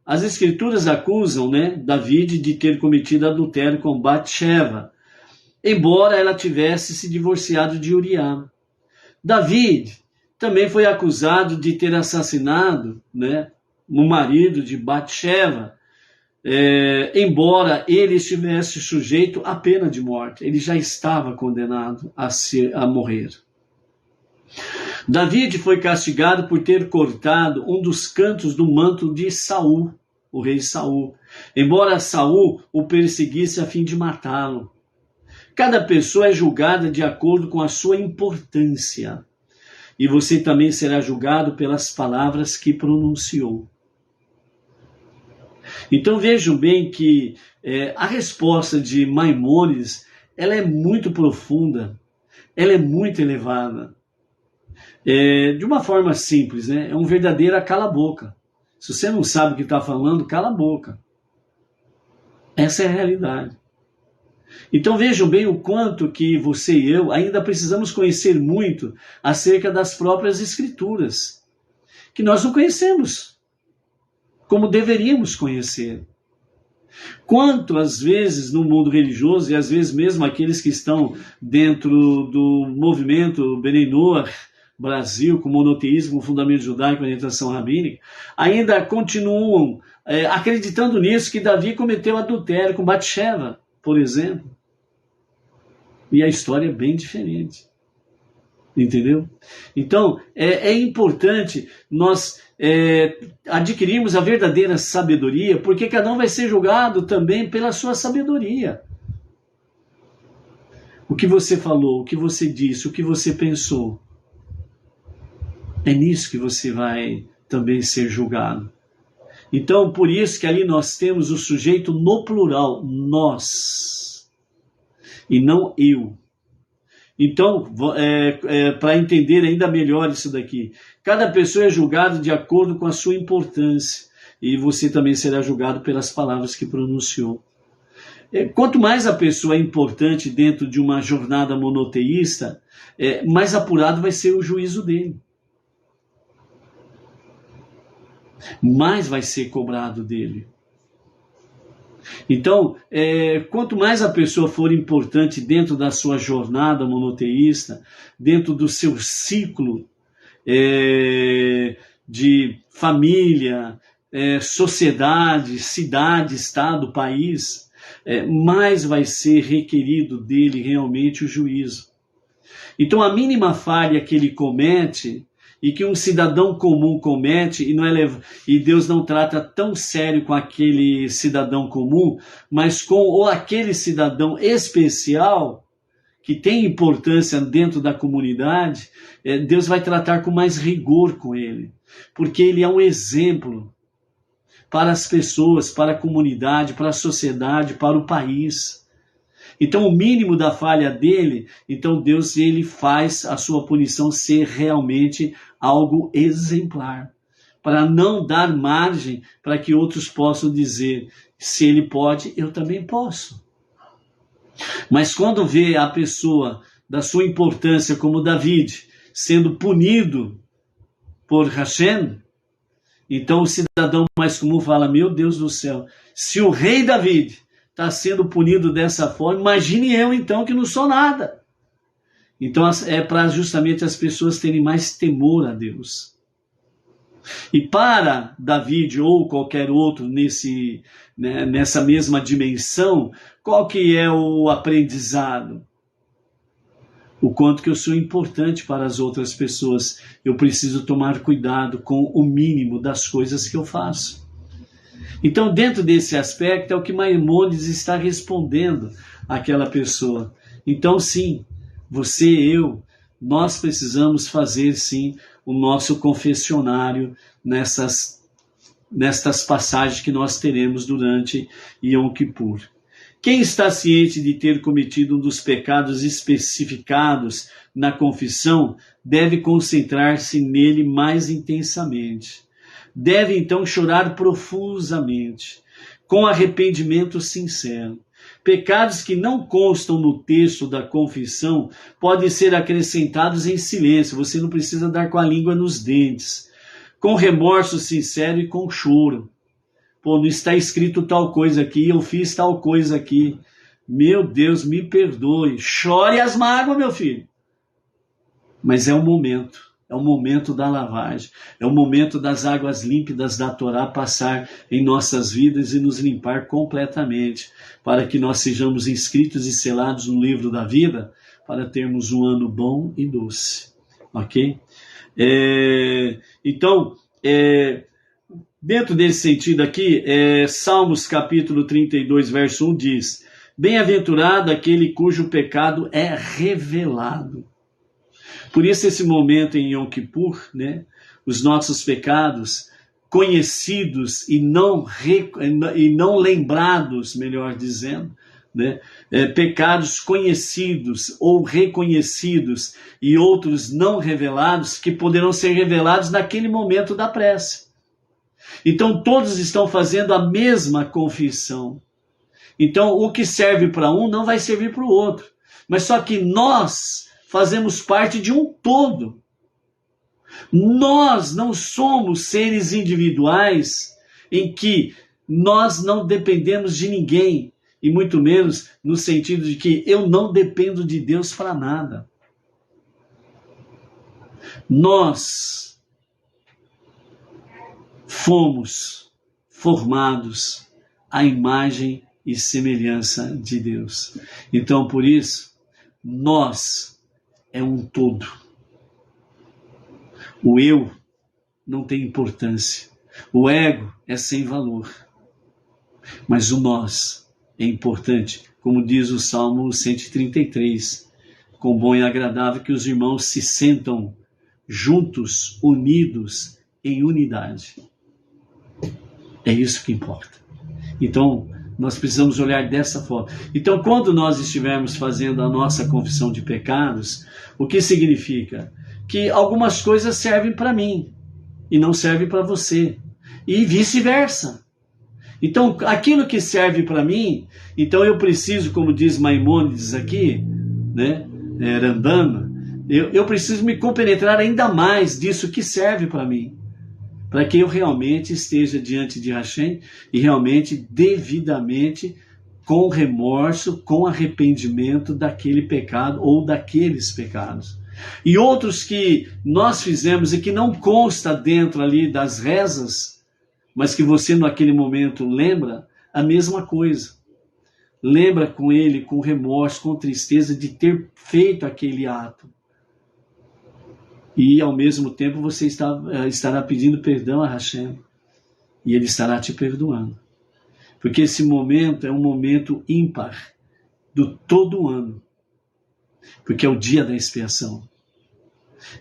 as Escrituras acusam, né, David de ter cometido adultério com Batsheva, embora ela tivesse se divorciado de Uriá. David também foi acusado de ter assassinado, né, o marido de Batsheva, embora ele estivesse sujeito à pena de morte. Ele já estava condenado a morrer. David foi castigado por ter cortado um dos cantos do manto de Saul, o rei Saul, embora Saul o perseguisse a fim de matá-lo. Cada pessoa é julgada de acordo com a sua importância, e você também será julgado pelas palavras que pronunciou. Então vejam bem que a resposta de Maimônides, ela é muito profunda, ela é muito elevada. De uma forma simples, né? É um verdadeiro cala-boca. Se você não sabe o que está falando, cala a boca. Essa é a realidade. Então vejam bem o quanto que você e eu ainda precisamos conhecer muito acerca das próprias Escrituras, que nós não conhecemos como deveríamos conhecer. Quanto, às vezes, no mundo religioso, e às vezes mesmo aqueles que estão dentro do movimento Bnei Noach, Brasil, com monoteísmo, com fundamento judaico, orientação rabínica, ainda continuam acreditando nisso, que Davi cometeu adultério com Batsheva, por exemplo. E a história é bem diferente. Entendeu? Então, é importante nós adquirirmos a verdadeira sabedoria, porque cada um vai ser julgado também pela sua sabedoria. O que você falou, o que você disse, o que você pensou. É nisso que você vai também ser julgado. Então, por isso que ali nós temos o sujeito no plural, nós, e não eu. Então, para entender ainda melhor isso daqui, cada pessoa é julgada de acordo com a sua importância, e você também será julgado pelas palavras que pronunciou. Quanto mais a pessoa é importante dentro de uma jornada monoteísta, mais apurado vai ser o juízo dele. Mais vai ser cobrado dele. Então, quanto mais a pessoa for importante dentro da sua jornada monoteísta, dentro do seu ciclo de família, sociedade, cidade, estado, país, mais vai ser requerido dele realmente o juízo. Então, a mínima falha que ele comete, e que um cidadão comum comete, e Deus não trata tão sério com aquele cidadão comum, mas com aquele cidadão especial, que tem importância dentro da comunidade, Deus vai tratar com mais rigor com ele, porque ele é um exemplo para as pessoas, para a comunidade, para a sociedade, para o país. Então, o mínimo da falha dele, então Deus ele faz a sua punição ser realmente algo exemplar, para não dar margem para que outros possam dizer, se ele pode, eu também posso. Mas quando vê a pessoa da sua importância, como David, sendo punido por Hashem, então o cidadão mais comum fala, meu Deus do céu, se o rei David está sendo punido dessa forma, imagine eu então que não sou nada. Então é para justamente as pessoas terem mais temor a Deus. E para David ou qualquer outro nessa mesma dimensão, qual que é o aprendizado? O quanto que eu sou importante para as outras pessoas. Eu preciso tomar cuidado com o mínimo das coisas que eu faço. Então, dentro desse aspecto, é o que Maimônides está respondendo àquela pessoa. Então, sim, você e eu, nós precisamos fazer, sim, o nosso confessionário nestas passagens que nós teremos durante Yom Kippur. Quem está ciente de ter cometido um dos pecados especificados na confissão, deve concentrar-se nele mais intensamente. Deve então chorar profusamente, com arrependimento sincero. Pecados que não constam no texto da confissão podem ser acrescentados em silêncio, você não precisa dar com a língua nos dentes, com remorso sincero e com choro. Pô, não está escrito tal coisa aqui, eu fiz tal coisa aqui. Meu Deus, me perdoe. Chore as mágoas, meu filho. Mas é o momento da lavagem, é o momento das águas límpidas da Torá passar em nossas vidas e nos limpar completamente, para que nós sejamos inscritos e selados no livro da vida, para termos um ano bom e doce. Ok? Então, dentro desse sentido aqui, Salmos capítulo 32, verso 1 diz, bem-aventurado aquele cujo pecado é revelado. Por isso esse momento em Yom Kippur, né, os nossos pecados conhecidos e não lembrados, melhor dizendo, né, pecados conhecidos ou reconhecidos e outros não revelados, que poderão ser revelados naquele momento da prece. Então todos estão fazendo a mesma confissão. Então o que serve para um não vai servir para o outro. Mas só que nós fazemos parte de um todo. Nós não somos seres individuais em que Nós não dependemos de ninguém, e muito menos no sentido de que eu não dependo de Deus para nada. Nós fomos formados à imagem e semelhança de Deus. Então, por isso, nós é um todo. O eu não tem importância. O ego é sem valor. Mas o nós é importante, como diz o Salmo 133. Com bom e agradável que os irmãos se sentam juntos, unidos, em unidade. É isso que importa. Então, nós precisamos olhar dessa forma. Então, quando nós estivermos fazendo a nossa confissão de pecados, o que significa? Que algumas coisas servem para mim e não servem para você. E vice-versa. Então, aquilo que serve para mim, então eu preciso, como diz Maimônides aqui, né, Rambama, eu preciso me compenetrar ainda mais disso que serve para mim, para que eu realmente esteja diante de Hashem e realmente, devidamente, com remorso, com arrependimento daquele pecado ou daqueles pecados. E outros que nós fizemos e que não consta dentro ali das rezas, mas que você naquele momento lembra, a mesma coisa. Lembra com ele, com remorso, com tristeza de ter feito aquele ato. E ao mesmo tempo você estará pedindo perdão a Hashem. E ele estará te perdoando. Porque esse momento é um momento ímpar do todo o ano. Porque é o dia da expiação.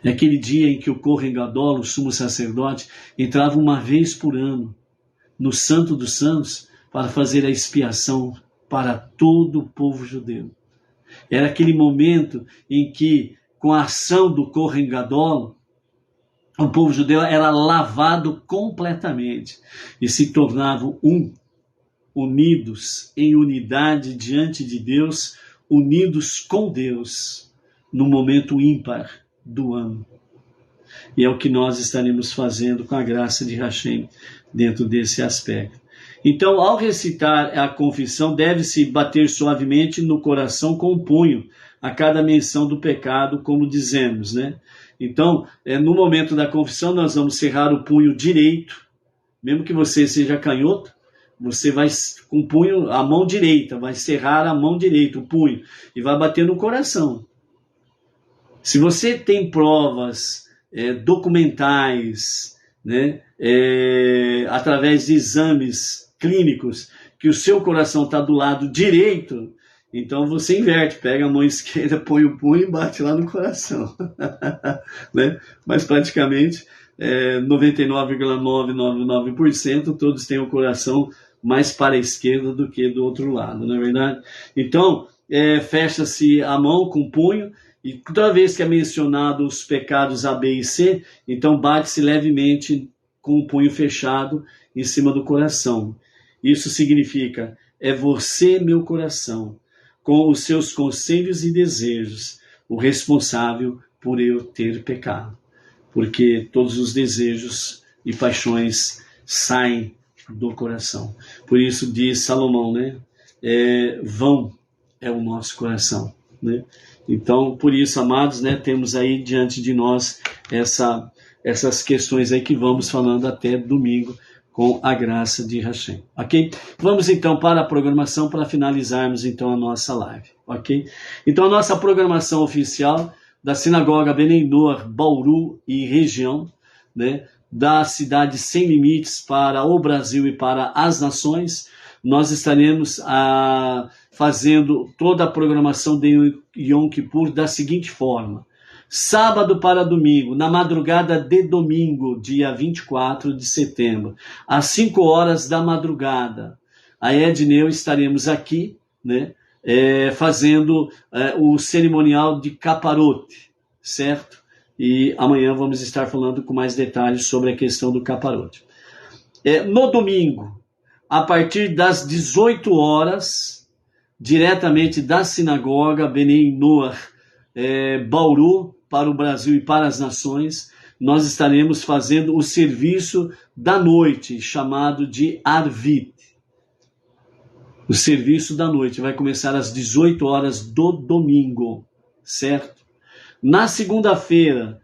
É aquele dia em que o Kohen Gadol, o sumo sacerdote, entrava uma vez por ano no Santo dos Santos para fazer a expiação para todo o povo judeu. Era aquele momento em que, com a ação do Kohen Gadol, o povo judeu era lavado completamente e se tornavam unidos em unidade diante de Deus, unidos com Deus, no momento ímpar do ano. E é o que nós estaremos fazendo com a graça de Hashem dentro desse aspecto. Então, ao recitar a confissão, deve-se bater suavemente no coração com o punho, a cada menção do pecado, como dizemos, né? Então, no momento da confissão, nós vamos cerrar o punho direito, mesmo que você seja canhoto, você vai com o punho, a mão direita, vai cerrar a mão direita, o punho, e vai bater no coração. Se você tem provas documentais, né, através de exames clínicos, que o seu coração está do lado direito, então você inverte, pega a mão esquerda, põe o punho e bate lá no coração. Né? Mas praticamente 99,999% todos têm o coração mais para a esquerda do que do outro lado, não é verdade? Então, fecha-se a mão com o punho, e toda vez que é mencionado os pecados A, B e C, então bate-se levemente com o punho fechado em cima do coração. Isso significa, é você, meu coração, com os seus conselhos e desejos, o responsável por eu ter pecado. Porque todos os desejos e paixões saem do coração. Por isso diz Salomão, né? Vão é o nosso coração, né? Então, por isso, amados, né, temos aí diante de nós essas questões aí que vamos falando até domingo com a graça de Hashem, ok? Vamos então para a programação para finalizarmos então a nossa live, ok? Então a nossa programação oficial da Sinagoga Benei Noach, Bauru e região, né, da cidade Sem Limites para o Brasil e para as nações, nós estaremos fazendo toda a programação de Yom Kippur da seguinte forma. Sábado para domingo, na madrugada de domingo, dia 24 de setembro, às 5 horas da madrugada, a Edna e eu estaremos aqui, né, fazendo o cerimonial de caparote, certo? E amanhã vamos estar falando com mais detalhes sobre a questão do caparote. No domingo, a partir das 18 horas, diretamente da sinagoga Benei Noach, Bauru, para o Brasil e para as nações, nós estaremos fazendo o serviço da noite, chamado de Arvit. O serviço da noite vai começar às 18 horas do domingo, certo? Na segunda-feira,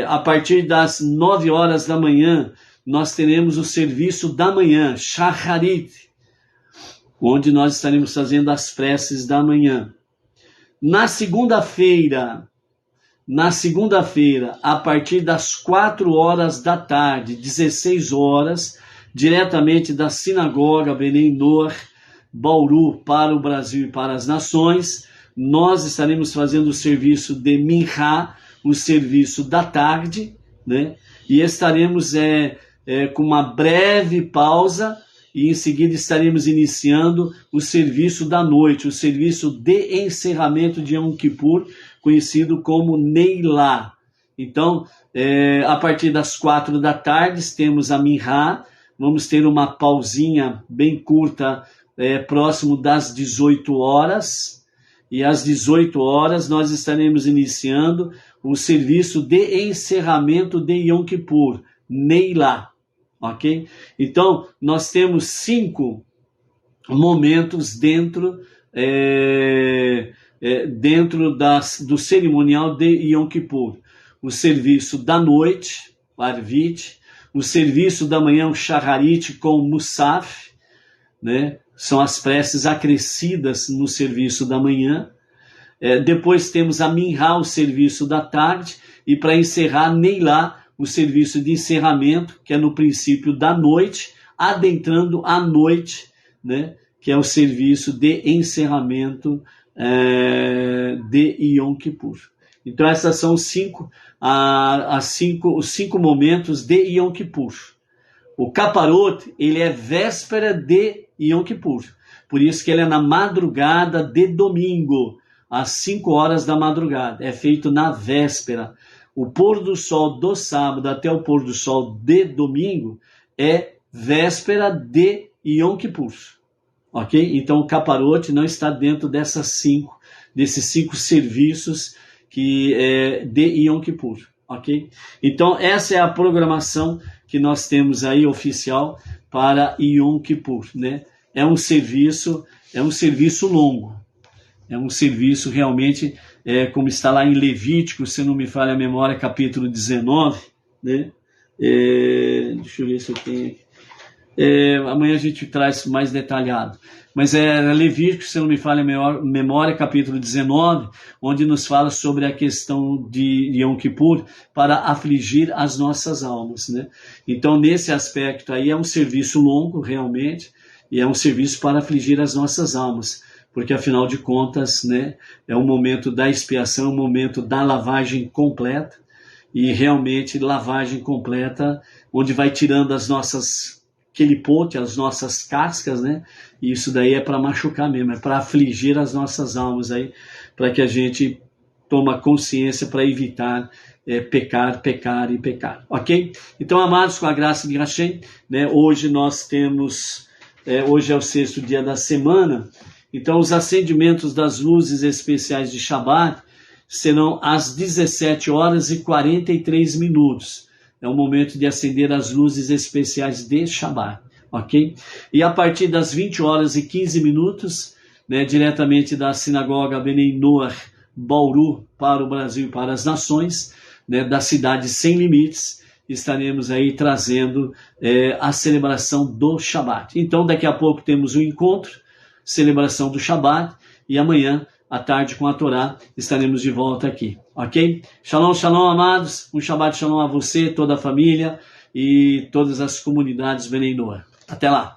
a partir das 9 horas da manhã, nós teremos o serviço da manhã, Shacharit, onde nós estaremos fazendo as preces da manhã. Na segunda-feira, a partir das 4 horas da tarde, 16 horas, diretamente da Sinagoga Benei Noach, Bauru, para o Brasil e para as nações, nós estaremos fazendo o serviço de Minchá, o serviço da tarde, né? E estaremos com uma breve pausa, e em seguida estaremos iniciando o serviço da noite, o serviço de encerramento de Yom Kippur, conhecido como Neilá. Então, a partir das 4 da tarde, temos a Minhá, vamos ter uma pausinha bem curta, próximo das 18 horas, e às 18 horas nós estaremos iniciando o serviço de encerramento de Yom Kippur, Neilá, ok? Então, nós temos 5 momentos dentro do cerimonial de Yom Kippur. O serviço da noite, o Arvit, o serviço da manhã, o Shacharit com Musaf, né? São as preces acrescidas no serviço da manhã. Depois temos a Minhá, o serviço da tarde, e para encerrar, Neilá, o serviço de encerramento, que é no princípio da noite, adentrando a noite, né? Que é o serviço de encerramento de Yom Kippur. Então, essas são os 5 momentos de Yom Kippur. O Kaparot, ele é véspera de Yom Kippur. Por isso que ele é na madrugada de domingo, às 5 horas da madrugada. É feito na véspera. O pôr do sol do sábado até o pôr do sol de domingo é véspera de Yom Kippur. Ok? Então o Kaparot não está dentro desses 5 serviços de Yom Kippur. Ok? Então essa é a programação que nós temos aí oficial para Yom Kippur, né? É um serviço longo. É um serviço realmente, como está lá em Levítico, se não me falha a memória, capítulo 19, né? Deixa eu ver se eu tenho aqui. Amanhã a gente traz mais detalhado. Mas é Levítico, se não me falha a memória, capítulo 19, onde nos fala sobre a questão de Yom Kippur para afligir as nossas almas, né? Então, nesse aspecto aí, é um serviço longo, realmente, e é um serviço para afligir as nossas almas, porque, afinal de contas, né, é um momento da expiação, um momento da lavagem completa, e realmente lavagem completa, onde vai tirando as nossas kelipote, as nossas cascas, né? E isso daí é para machucar mesmo, é para afligir as nossas almas aí, para que a gente tome consciência para evitar pecar, ok? Então, amados, com a graça de Hashem, né? Hoje nós temos, hoje é o 6º dia da semana, então os acendimentos das luzes especiais de Shabbat serão às 17 horas e 43 minutos. É o momento de acender as luzes especiais de Shabbat, ok? E a partir das 20 horas e 15 minutos, né, diretamente da Sinagoga Benei Noach, Bauru, para o Brasil e para as nações, né, da cidade sem limites, estaremos aí trazendo a celebração do Shabbat. Então, daqui a pouco temos um encontro, celebração do Shabbat, e amanhã, à tarde com a Torá, estaremos de volta aqui, ok? Shalom, shalom, amados. Um Shabbat shalom a você, toda a família e todas as comunidades Benei Noach. Até lá.